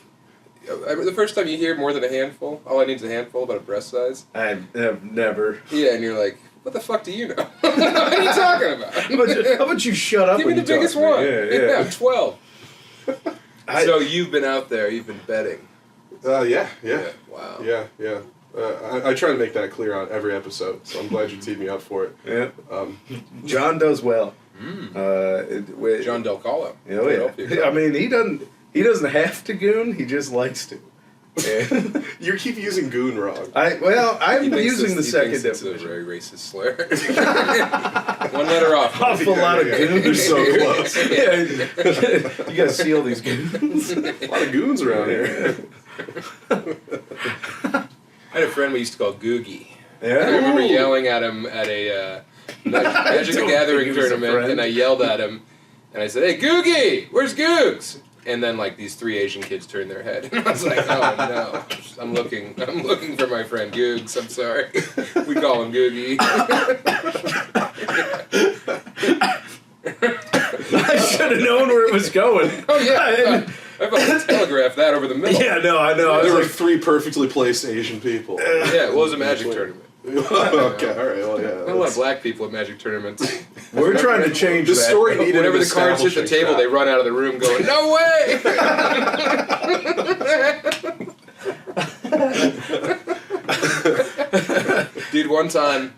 the first time you hear more than a handful, all I need is a handful, about a breast size. I have never. Yeah, and you're like, what the fuck do you know? What are you talking about? How about you shut up Give me when the you biggest talk to one. me? Yeah. I'm 12. I- So you've been out there, you've been betting. Yeah. Wow. Yeah. I try to make that clear on every episode, so I'm glad you teed me up for it. Yeah. Um, John does well. John Del Colo. Oh yeah. I mean, he doesn't have to goon. He just likes to. And you keep using goon wrong. I'm using the he second thinks it's a definition. very racist slur. One letter off. Awful lot of Yeah. goons. You're so close. Yeah. You gotta seal these goons. A lot of goons around here. I had a friend we used to call Googie. Yeah. I remember yelling at him at a Magic the don't Gathering think he was a tournament, friend. and I yelled at him, and I said, "Hey, Googie, where's Googs?" And then like these 3 Asian kids turned their head, and I was like, "Oh no, I'm looking for my friend Googs. I'm sorry, we call him Googie." I should have known where it was going. Oh yeah, I fucking telegraphed that over the middle. Yeah, no, I know. I There were was like, 3 perfectly placed Asian people. Yeah, well, it was a Magic tournament. Okay, all right. Well, yeah. Not a lot of black people at Magic tournaments. We're trying to change The that. story needed Whenever an the cards hit the establishing table, shot. they run out of the room going, "No way!" Dude, one time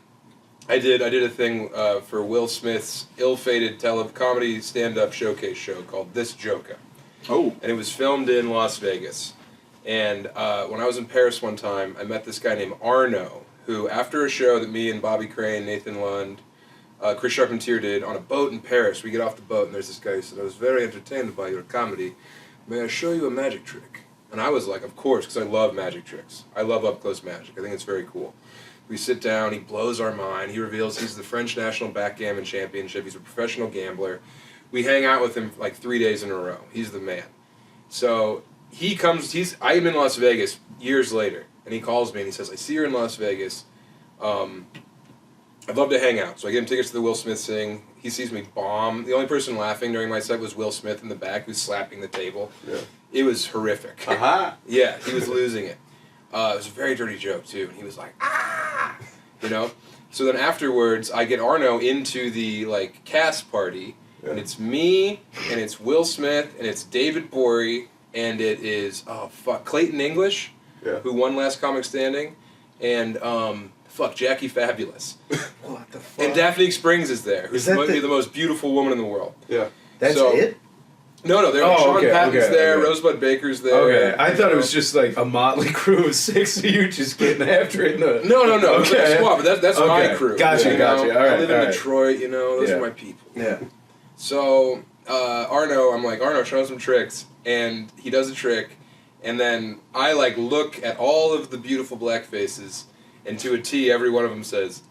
I did a thing for Will Smith's ill-fated comedy stand-up showcase show called This Joker. Oh. And it was filmed in Las Vegas. And when I was in Paris one time, I met this guy named Arno, who, after a show that me and Bobby Crane, Nathan Lund, Chris Charpentier did on a boat in Paris, we get off the boat and there's this guy who said, "I was very entertained by your comedy. May I show you a magic trick?" And I was like, "Of course," because I love magic tricks. I love up-close magic. I think it's very cool. We sit down, he blows our mind. He reveals he's the French National Backgammon Championship. He's a professional gambler. We hang out with him like 3 days in a row. He's the man. So he comes, I am in Las Vegas years later, and he calls me and he says, "I see you're in Las Vegas. I'd love to hang out." So I get him tickets to the Will Smith thing. He sees me bomb. The only person laughing during my set was Will Smith in the back, who's slapping the table. Yeah. It was horrific. Aha. Yeah, he was losing it. It was a very dirty joke, too, and he was like, "Ah!" You know? So then afterwards, I get Arno into the, like, cast party, and it's me, and it's Will Smith, and it's David Bory, and it is, Clayton English, who won Last Comic Standing, and, Jackie Fabulous. What the fuck? And Daphne Springs is there, who's that might be the most beautiful woman in the world. Yeah. That's So- it? No, they're Sean Patton's there, Rosebud Baker's there. Okay, I thought it was just like a motley crew of 6 of you just getting after it. No. Okay. It's like a squad, but that's my crew. Gotcha. You know? All right, I live in all right. Detroit, those Yeah. are my people. Yeah. So, Arno, I'm like, "Arno, show him some tricks." And he does a trick, and then I, like, look at all of the beautiful black faces, and to a T, every one of them says,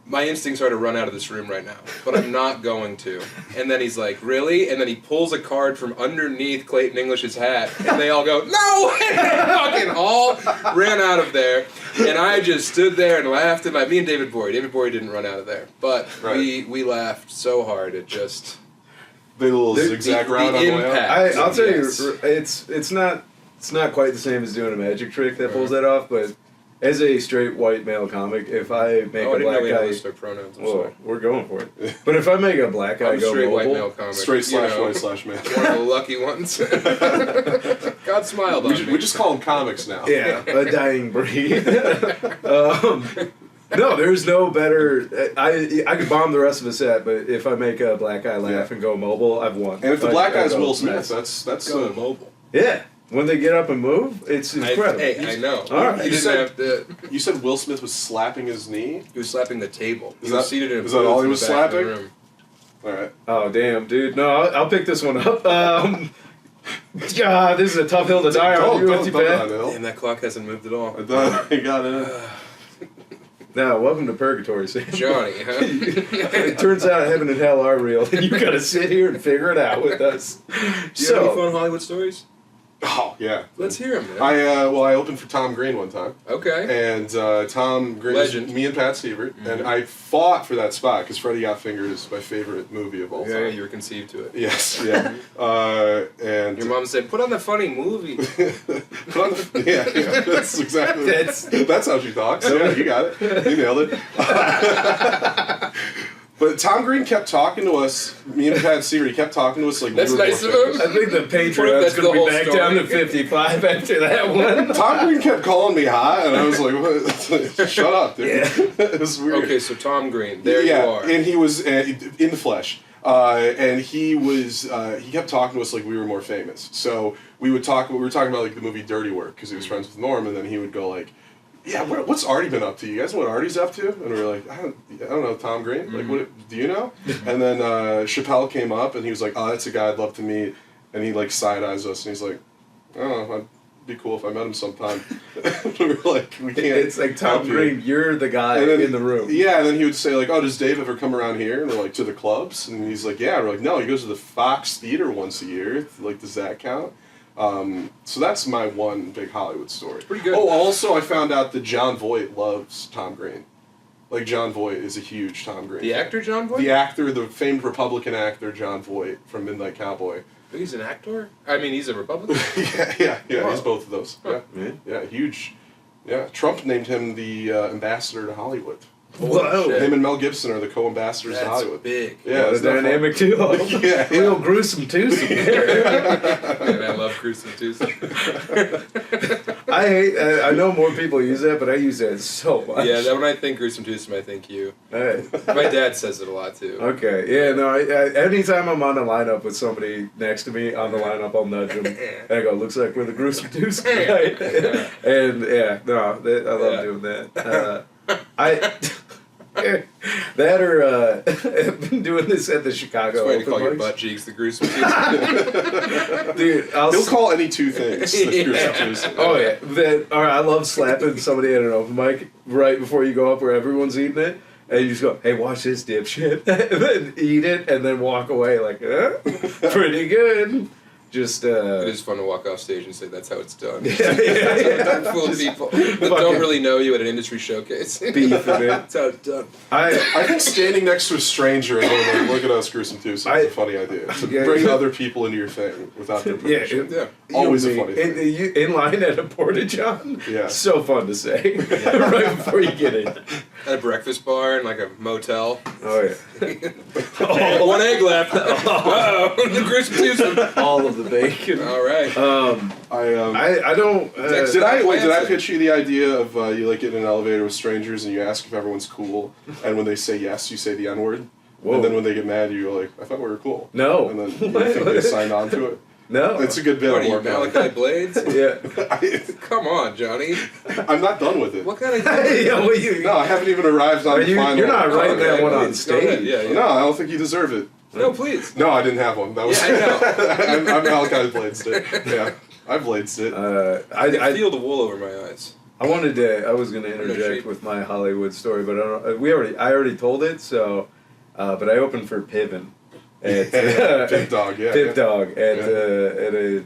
"My instincts are to run out of this room right now, but I'm not going to." And then he's like, "Really?" And then he pulls a card from underneath Clayton English's hat, and they all go, "No!" And they fucking all ran out of there. And I just stood there and laughed, and me and David Bory didn't run out of there. But we laughed so hard at just... The little zigzag route on the way out. impact. I'll tell Yes. you, it's not quite the same as doing a magic trick that pulls that off, but as a straight white male comic, if I make I a didn't know black we had to guy, list our pronouns. I'm well, sorry. we're going for it. But if I make a black guy I'm a go straight white male mobile, comic. Straight you know, /white /man. One of the lucky ones. God smiled on me. We just call them comics now. yeah, a dying breed. No, there's no better. I could bomb the rest of the set, but if I make a black guy laugh and go mobile, I've won. And if the black guy's I go Will Smith, nuts. that's Go mobile. Yeah, when they get up and move, it's incredible. I know. All right. He You didn't said- have to. You said Will Smith was slapping his knee? He was slapping the table. He Is was that- seated in a is that booth all he in the was back of the slapping? room. Alright. Oh damn, dude! No, I'll pick this one up. God, this is a tough hill to die on. You, Don't Pat. Damn, that clock hasn't moved at all. You got it. Now, welcome to purgatory, Sam. Johnny, huh? It turns out heaven and hell are real, and you gotta sit here and figure it out with us. Do you have any So, fun Hollywood stories? Oh, yeah. Let's hear them, man. I opened for Tom Green one time. Okay. And Tom Green, Legend. me and Pat Sievert, and I fought for that spot because Freddie Got Fingered is my favorite movie of all Yeah, time. you were conceived to it. Yes, yeah. And Your mom said, "Put on the funny movie." yeah, that's exactly. That's how she talks. Yeah, you got it. You nailed it. But Tom Green kept talking to us. Me and Pat Sievert, he kept talking to us like That's we were nice more of him. famous. I think the That's Patreon's the gonna be whole back story. down to 55 after that one. Tom Green kept calling me hot, and I was like, what? "Shut up, dude." Yeah. It was weird. Okay, so Tom Green, there yeah, you are. and he was in the flesh, and he was he kept talking to us like we were more famous. So we were talking about like the movie Dirty Work because he was friends with Norm, and then he would go like, "Yeah, what's Artie been up to? You guys know what Artie's up to?" And we were like, I don't know, Tom Green. Like, what do you know?" And then Chappelle came up, and he was like, "Oh, that's a guy I'd love to meet," and he like side eyes us, and he's like, "Oh, I'd be cool if I met him sometime." We were like, "We can't." It's like Tom help you." Green, you're the guy And then, in the room. Yeah, and then he would say like, "Oh, does Dave ever come around here?" And we're like, "To the clubs?" And he's like, "Yeah." We're like, "No, he goes to the Fox Theater once a year." Like, does that count? So that's my one big Hollywood story. Pretty good. Oh, also I found out that John Voight loves Tom Green. Like, John Voight is a huge Tom Green The fan. actor John Voight? The actor, the famed Republican actor John Voight from Midnight Cowboy. He's an actor? I mean, he's a Republican? yeah, Wow. he's both of those. Huh. Yeah, huge Yeah, Trump named him the ambassador to Hollywood. Whoa. shit. Him and Mel Gibson are the co-ambassadors to That's Hollywood. big. Yeah, What a isn't that dynamic fun? duo. Yeah, Real gruesome twosome there. Man, I love Gruesome Tuesday. I know more people use that, but I use that so much. Yeah, when I think Gruesome Tuesday, I think you. Hey. My dad says it a lot too. Okay, yeah, no, I anytime I'm on a lineup with somebody next to me on the lineup, I'll nudge them. And I go, looks like we're the gruesome twos tonight. And yeah, no, I love doing that. That or I've been doing this at the Chicago It's way to Open call your mics. butt cheeks the Gruesome Tuesday. Dude, He'll call any two things the Gruesome Tuesday. Oh yeah, I love slapping somebody at an open mic right before you go up where everyone's eating it, and you just go, "Hey, watch this dipshit," and then eat it, and then walk away like, pretty good. Just It is fun to walk off stage and say that's how it's done. yeah. Full of people that don't really know you at an industry showcase. Beef of it. That's how it's done. I think standing next to a stranger and going like, look at us, Gruesome Tuesday, is a funny idea. To bring other people into your thing without their permission. Yeah. Always a funny thing. In line at a porta-john. Yeah. So fun to say right before you get in. At a breakfast bar in like a motel. Oh yeah. One egg left. Uh-oh. The Gruesome Tuesday. All of the bacon. All right. I don't. Did I pitch you the idea of you like get in an elevator with strangers and you ask if everyone's cool, and when they say yes, you say the N-word, Whoa. and then when they get mad, you're like, I thought we were cool. No. And then you think they signed on to it. No. It's a good bit. What are I'm you, working on. Malachi Blades? Yeah. Come on, Johnny. I'm not done with it. What kind of... Yeah, well, you. No, I haven't even arrived on the final. You're not writing that one on Go ahead. stage. Yeah. No, I don't think you deserve it. No, please. No, I didn't have one. That was. Yeah, I know. I'm Malachi Bladesed it. Yeah, I bladesed it. I feel the wool over my eyes. I wanted to. I was going to No interject shape. with my Hollywood story, but I already told it. So, but I opened for Piven at Big Dog. Yeah. Pip yeah. Dog at a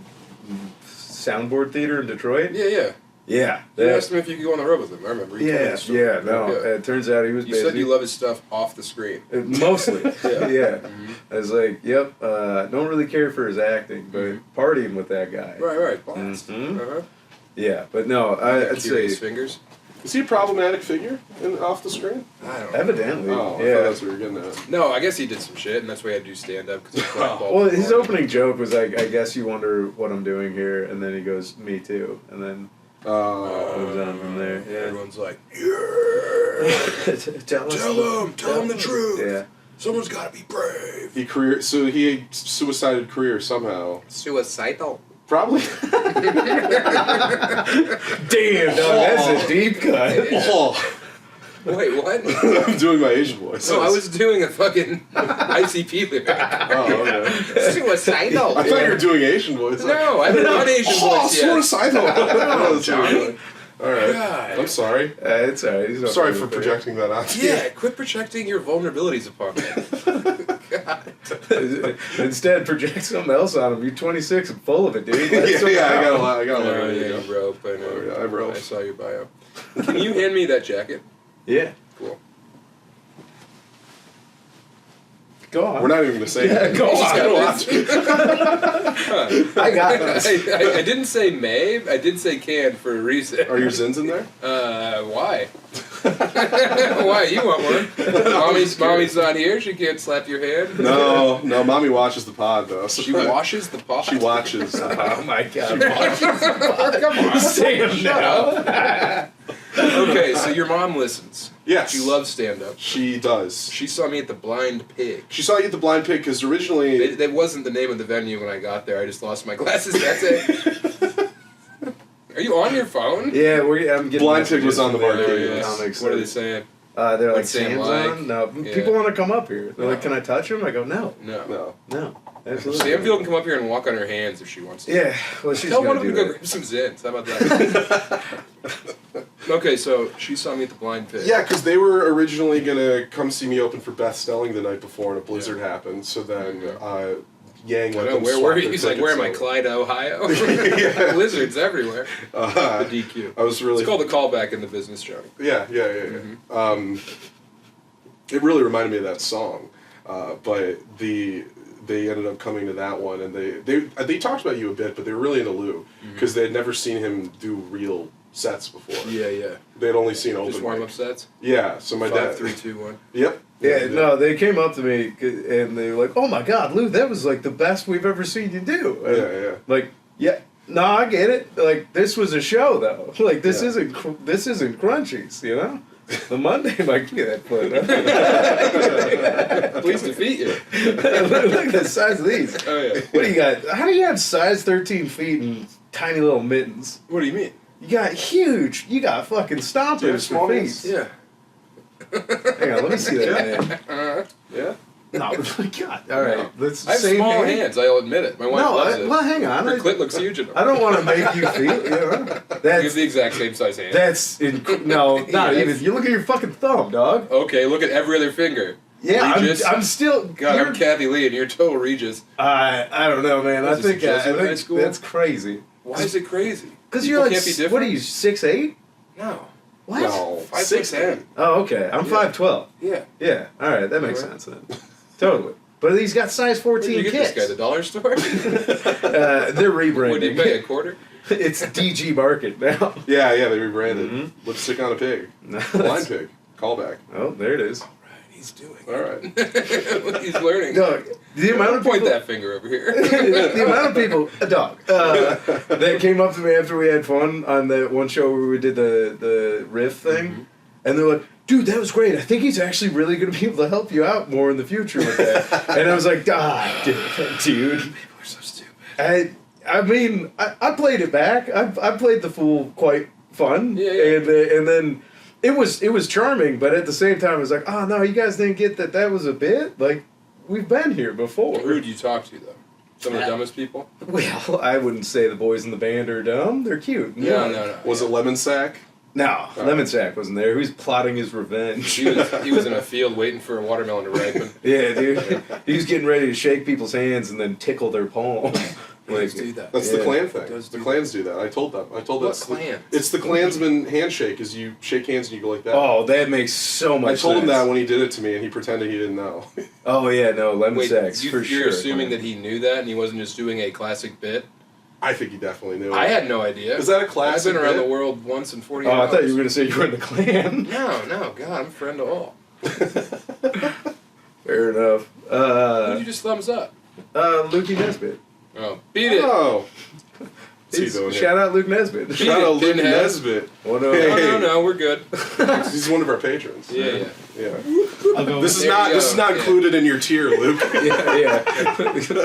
soundboard theater in Detroit. Yeah. Yeah. You asked him if you could go on the road with him. I remember. You told me Yeah. the story. Yeah. No. Yeah. It turns out he was. You said busy. you love his stuff off the screen. Mostly. Yeah. Mhm. I was like, yep. Don't really care for his acting, but partying with that guy. Right. Blast. Mhm. Uh-huh. Yeah, but no, I'd say Curious fingers. Is he a problematic figure off the screen? I don't know. evidently. Oh, I thought yeah. that's what you were getting at. No, I guess he did some shit, and that's why he had to do stand up because Well, his opening joke was like, "I guess you wonder what I'm doing here," and then he goes, "Me too," and then moves on from there. Yeah. Everyone's like, yeah. Tell him the truth. Yeah. Someone's got to be brave. He suicided career somehow. Suicidal. Probably. Damn, dog, that's a deep cut. Oh, Wait, what? I'm doing my Asian voice. No, I was doing a fucking ICP lyric. Oh, okay. Suicidal. I thought you were doing Asian voice. No, I haven't done Asian voice yet. Suicidal. No, Johnny. All right. God. I'm sorry. It's alright. He's not Sorry gonna for do it. projecting that out. Yeah, quit projecting your vulnerabilities upon me. God. Instead, project something else on him. You're 26 and full of it, dude. Let yeah, something I out. got a Oh, lot. yeah, you rope. I know. Oh, yeah, I rope. I saw your bio. Can you hand me that jacket? Yeah. Cool. Go on. We're not even going to say Yeah, that. go Just on. got I got this. I didn't say may. I did say can for a reason. Are your Zins in there? Why? Why? You want one? Mommy's not here. She can't slap your hand. No, Mommy watches the pod though. She washes the pot. She watches the pod. Oh my god. Come on. Sam now. Okay, so your mom listens. Yes. She loves stand-up. She does. She saw me at the Blind Pig. She saw you at the Blind Pig because originally. That wasn't the name of the venue when I got there. I just lost my glasses. That's it. Are you on your phone? Yeah, I'm getting Blind Pig messages was on the from marquee, the yes. comics. What are they saying? They're like, Like Sam Sam's like? on? No. Yeah. People want to come up here. They're like, No. can I touch him? I go, no. No. No. Absolutely. Samfield can come up here and walk on her hands if she wants to. Yeah, well, she's Tell one going of to them do to go that. grab some Zins. How about that? Okay, so she saw me at the Blind Pig. Yeah, because they were originally gonna come see me open for Beth Stelling the night before, and a blizzard happened. So then Yang I let know, them where swap were their you? He's like, tickets where am I, over. Clyde, Ohio? Yeah. Blizzards everywhere. The Uh, DQ. I was really. It's called a callback in the business, Johnny. Yeah. It really reminded me of that song, but they ended up coming to that one, and they talked about you a bit, but they were really into Lou because they had never seen him do real sets before. Yeah. They'd only seen open Just warm mic. up sets. Yeah, so my 5, dad. 3, 2, 1. Yep. Yeah, no, they came up to me and they were like, "Oh my God, Lou, that was like the best we've ever seen you do." And Yeah. like, yeah, no, I get it. Like, this was a show though. Like, this Yeah. isn't Crunchies, you know. The Monday might be that foot. Pleased to meet you. Look at the size of these. Oh yeah. What do you got? How do you have size 13 feet and tiny little mittens? What do you mean? You got huge. You got fucking Yeah, stompers small for hands. feet. Yeah. Hang on, let me see that. Man. Yeah. No, God. All right, let's. I have same small hand. hands. I'll admit it. My wife No, loves it. well, hang on. Her clit looks huge in them. I don't want to make you feel. You know, You have that's the exact same size hand. no, not Yeah, even. You look at your fucking thumb, dog. Okay, look at every other finger. Yeah, Regis? I'm still. God, you're- I'm Kathy Lee, and you're total Regis. I don't know, man. Was I this think, a Jesuit high think school? that's crazy. Why is it crazy? Because People you're like, can't be different? what are you, 6'8"? No. What? No. 5'10". Oh, okay. I'm Yeah. 5'12". Yeah. Yeah. All right, that makes Alright. sense then. Totally. But he's got size Where did 14 you get kicks. this guy? The dollar store? They're rebranding. Would you pay a quarter? It's DG Market now. Yeah, they rebranded. Mhm. Lipstick on a pig. Blind pig. Callback. Oh, there it is. He's doing All right. it. He's learning. No, the amount of Point people, that finger over here. the amount of people, a dog, that came up to me after we had fun on the one show where we did the riff thing, and they're like, "Dude, that was great. I think he's actually really going to be able to help you out more in the future with that." And I was like, dude. People are so stupid. I mean, I played it back. I played the fool quite fun, Yeah, yeah. and then it was charming, but at the same time, I was like, oh no, you guys didn't get that was a bit. Like, we've been here before. Who do you talk to, though? Some of the dumbest people? Well, I wouldn't say the boys in the band are dumb. They're cute. No. Was it Lemon Sack? No, Lemon Sack wasn't there. He was plotting his revenge. He was in a field waiting for a watermelon to ripen. Yeah, dude. He was getting ready to shake people's hands and then tickle their palm. Let's do that. That's Yeah. the clan thing. Does The do clans do that. I told them. I told What that's clans? It's the Klansman handshake. Is you shake hands and you go like that. Oh, that makes so much I told him sense. that when he did it to me, and he pretended he didn't know. Oh, yeah, no, Lemon Wait, Sacks, for you're sure. assuming that he knew that and he wasn't just doing a classic bit? I think he definitely knew. I had no idea. Is that a classic I've been around bit? the world once in 40 Oh, hours. I thought you were going to say you were in the clan. No, God, I'm a friend of all. Fair enough. Who did you just thumbs up? Lukey Nesbitt. Oh, beat it. Oh. What's he doing here? Shout out Luke Nesbitt. Shout out Luke Pinhead. Nesbitt. What up? Hey. No, we're good. He's one of our patrons. Yeah. Yeah. I'll go This is There not you this go. is not Yeah. included in your tier, Luke. Yeah.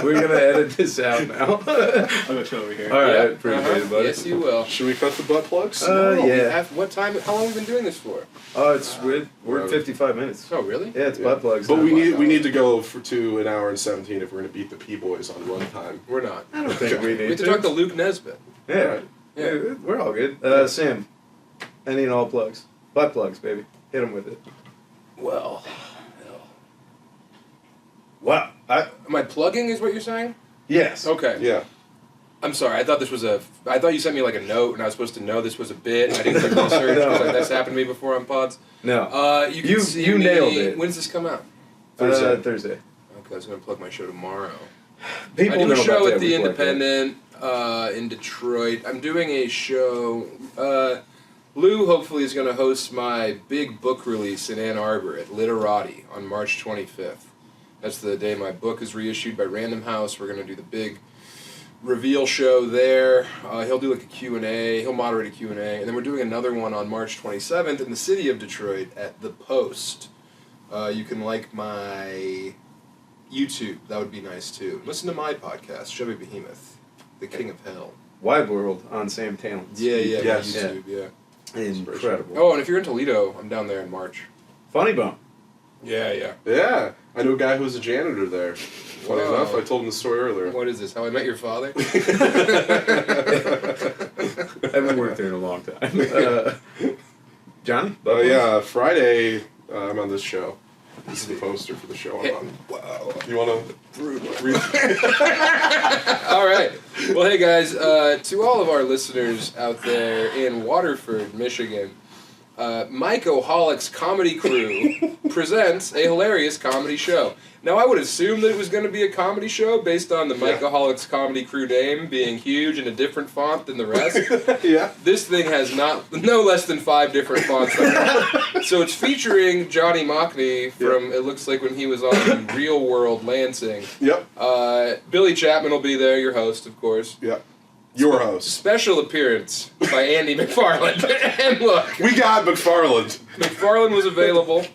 We're going to edit this out now. I'll go chill over here. All right, Yeah. appreciate it, buddy. Yes, you will. Should we cut the butt plugs? We Yeah. what time? How long have we been doing this for? Oh, we're at 55 minutes. Oh, really? Yeah, it's Yeah. butt plugs. But now. we need to go to an hour and 17 if we're going to beat the P-Boys on runtime. We're not. I don't think we We need have to talk to Luke Nesbitt. Yeah. Right. Yeah, we're all good. Sam, any and all plugs. Butt plugs, baby. Hit them with it. Well, Wow. am I plugging? Is what you're saying? Yes. Okay. Yeah. I'm sorry. I thought this was I thought you sent me like a note, and I was supposed to know this was a bit. And I didn't click research No. because that's happened to me before on pods. No. You can You- see you me- nailed it. When does this come out? Thursday. Thursday. Okay, I was gonna plug my show tomorrow. People I do know a show about at that the we plug that. Independent in Detroit. I'm doing a show. Lou hopefully is going to host my big book release in Ann Arbor at Literati on March 25th. That's the day my book is reissued by Random House. We're going to do the big reveal show there. He'll do like a Q&A. He'll moderate a Q&A. And then we're doing another one on March 27th in the city of Detroit at The Post. You can like my YouTube. That would be nice too. Listen to my podcast, Chevy Behemoth, The King of Hell. Wide World on Sam Tallent's. Yeah, Yes. YouTube, yeah. Incredible. Oh, and if you're in Toledo, I'm down there in March. Funny Bone. Yeah. Yeah. I knew a guy who was a janitor there. Funny Whoa. enough, I told him the story earlier. What is this? How I Met Your Father? I haven't worked there in a long time. Johnny? Oh yeah, Friday I'm on this show. This is the poster for the show I'm on. Wow. You want to read? All right. Well, hey guys, to all of our listeners out there in Waterford, Michigan, Mike O'Hollick's Comedy Crew presents a hilarious comedy show. Now, I would assume that it was going to be a comedy show based on the Mike O'Hollick's Comedy Crew name being huge in a different font than the rest. Yeah. This thing has no less than 5 different fonts on it. So it's featuring Johnny Mockney from, it looks like when he was on Real World Lansing. Yep. Billy Chapman will be there, your host, of course. Yep. Your host. Special appearance by Andy McFarland. And look, We got McFarland. McFarland was available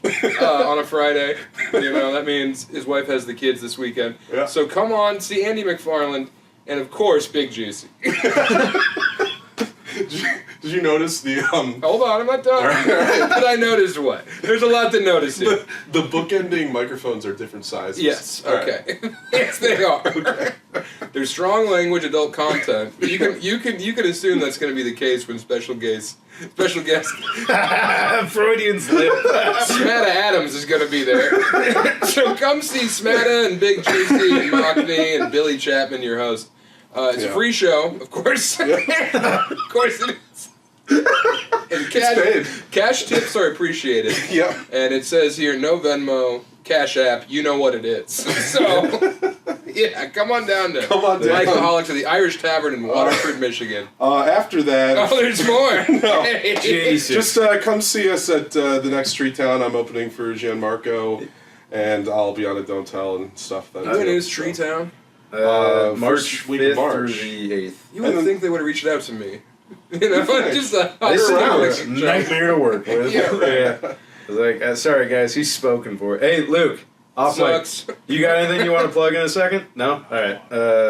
on a Friday. You know, that means his wife has the kids this weekend. Yeah. So come on, see Andy McFarland, and of course, Big Juicy. Did you notice the Hold on, I'm not done. All right. Did I notice what? There's a lot to notice here. the bookending microphones are different sizes? Yes. All right. Okay. Yes, they are. There's strong language, adult content. But you can assume that's going to be the case when special guest Freudian slip. Smatta Adams is going to be there. So come see Smatta and Big Juicy and Mockney and Billy Chapman, your host. It's a free show, of course. Of course it is. And cash tips are appreciated. Yep. And it says here, no Venmo, Cash App, you know what it is. So, yeah, come on down to Alcoholic to the Irish Tavern in Waterford, Michigan. After that... Oh, there's more. No. Jesus. Just come see us at the next Street Town. I'm opening for Gianmarco, and I'll be on a Don't Tell and stuff. When is Tree Town? March week of 5th March. through the 8th. You would think they would have reached out to me. You know, just a This around. is a nightmare to work with. Yeah, right. I was like, sorry guys, he's spoken for. Hey, Luke, off mic. Sucks. You got anything you want to plug in a second? No? All right.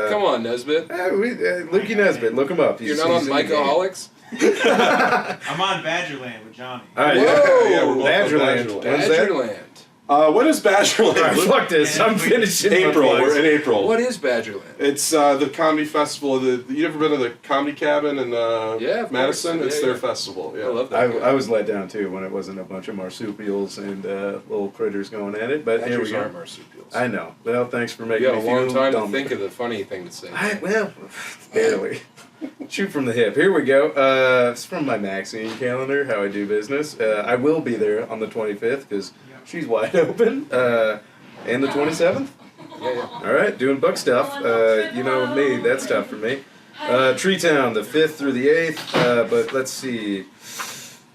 Come on, Nesbitt. Lukey Nesbitt, look him up. You're not on in the game. Mikeaholics? I'm on Badgerland with Johnny. All right. Whoa! Yeah, we're both on Badgerland. Badgerland. When's that? Badgerland. When is Badgerland? All right, fuck this. I'm finishing. April. We're in April. What is Badgerland? It's the comedy festival. You ever been to the Comedy Cabin in Yeah, of Madison? course. It's Yeah, their yeah. festival. Yeah. I love that. I was let down too when it wasn't a bunch of marsupials and little critters going at it, but here we Badgers go. aren't marsupials. I know. Well, thanks for making You me have a feel long time dumb. to think of the funny thing to say. Well, barely. Shoot from the hip. Here we go. It's from my Maxine calendar, how I do business. I will be there on the 25th because she's wide open. And the 27th? Yeah. All right, doing book stuff. You know me, that's tough for me. Tree Town, the 5th through the 8th. But let's see.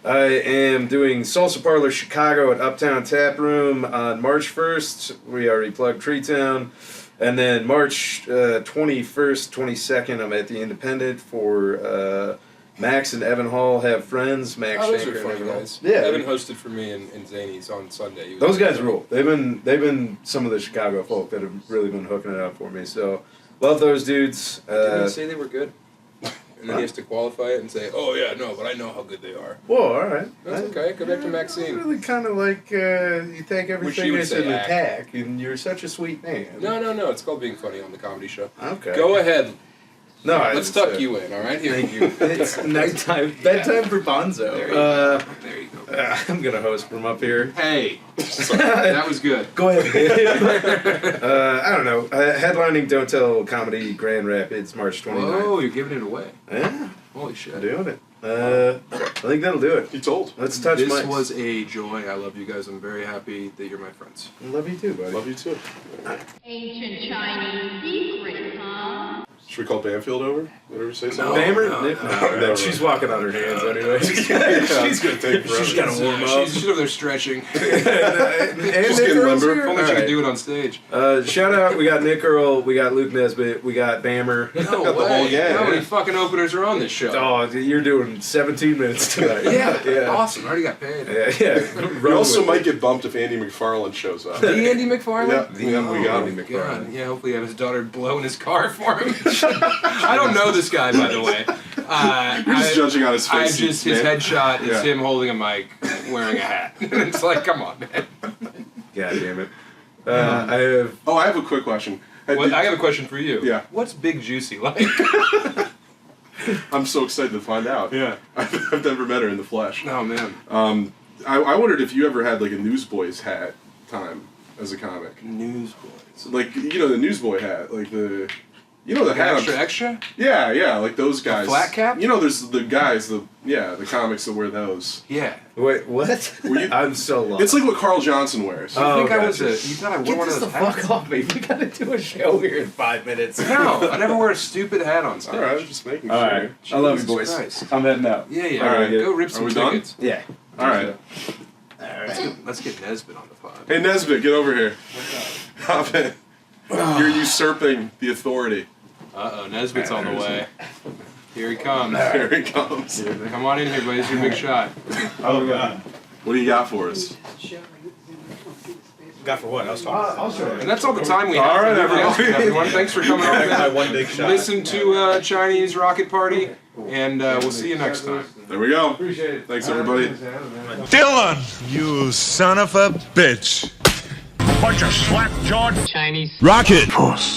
I am doing Salsa Parlor Chicago at Uptown Tap Room on March 1st. We already plugged Tree Town. And then March 21st, 22nd, I'm at the Independent for Max and Evan Hall Have Friends. Max Oh, those Shanker are and funny Evan Hall. guys. Yeah, Evan hosted for me in Zany's on Sunday. He was those guys rule. They've been some of the Chicago folk that have really been hooking it up for me. So love those dudes. Didn't he say they were good? And then he has to qualify it and say, "Oh yeah, no, but I know how good they are." Whoa, all right. That's okay. Go back to I Maxine. really kind of like you take everything would as say an act. attack, and you're such a sweet man. No. It's called being funny on the comedy show. Okay. Go ahead. No, Let's tuck you in. All right, here. Thank you. It's nighttime, bedtime for Bonzo. There you go. I'm gonna host from up here. Hey, that was good. Go ahead. I don't know. Headlining Don't Tell Comedy Grand Rapids, March 29th. Whoa, you're giving it away. Yeah, Holy shit. I'm doing it. I think that'll do it. You told. Let's touch This mics. was a joy. I love you guys. I'm very happy that you're my friends. Love you too, buddy. Love you too. Ancient Chinese secret, huh? Should we call Banfield over? Whatever you say something. Bammer? no, No, she's walking on her hands anyway. She's gonna take forever. She's gotta warm up. She's over there stretching. And Just Nick getting Earl's limber. here? If only she All could right. do it on stage. Shout out, we got Nick Earl, we got Luke Nesbitt, we got Bammer. No got the way. whole gang. How many fucking openers are on this show? Oh, you're doing 17 minutes tonight. Yeah, awesome. I already got paid. Yeah. We also might get bumped if Andy McFarland shows up. The Andy McFarland? Yeah, we got Oh, him. my God. Yeah, hopefully have his daughter blow in his car for him. I don't know this guy, by the way. You're just judging on his face. His man. headshot is Yeah. him holding a mic, wearing a hat. It's like, come on, man. God damn it. I have. Oh, I have a quick question. Well, I have a question for you. Yeah. What's Big Juicy like? I'm so excited to find out. Yeah. I've never met her in the flesh. Oh, man. I wondered if you ever had like a Newsboys hat time as a comic. Newsboys. So, like, you know, the Newsboy hat, like the You know the hat. Extra, extra? Yeah, like those guys. flat cap? You know, there's the guys, the comics that wear those. Yeah. Wait, what? Were you- I'm so lost. It's like what Carl Johnson wears. I think I gotcha. was you thought I wore Get one this of the those hats? fuck off me. We gotta do a show here in 5 minutes. No, I never wear a stupid hat on stage. All right, just making All sure. right. I love you, Jesus boys. Christ. I'm heading out. Yeah, yeah. All right. Go rip Are some we done? tickets. Yeah. All right. Let's get Nesbitt on the pod. Hey, Nesbitt, get over here. Hop in. You're usurping the authority. Uh-oh, Nesbitt's on the way. Here he comes. Here he comes. Come on in here, buddy. It's your big shot. Oh, God. What do you got for us? Got for what? I was talking. I'll show you. And that's all the time we have. All right, everyone. Thanks for coming on. My one big shot. Listen to Chinese Rocket Party, and we'll see you next time. There we go. Appreciate it. Thanks, everybody. Dylan, you son of a bitch. Chinese Rocket.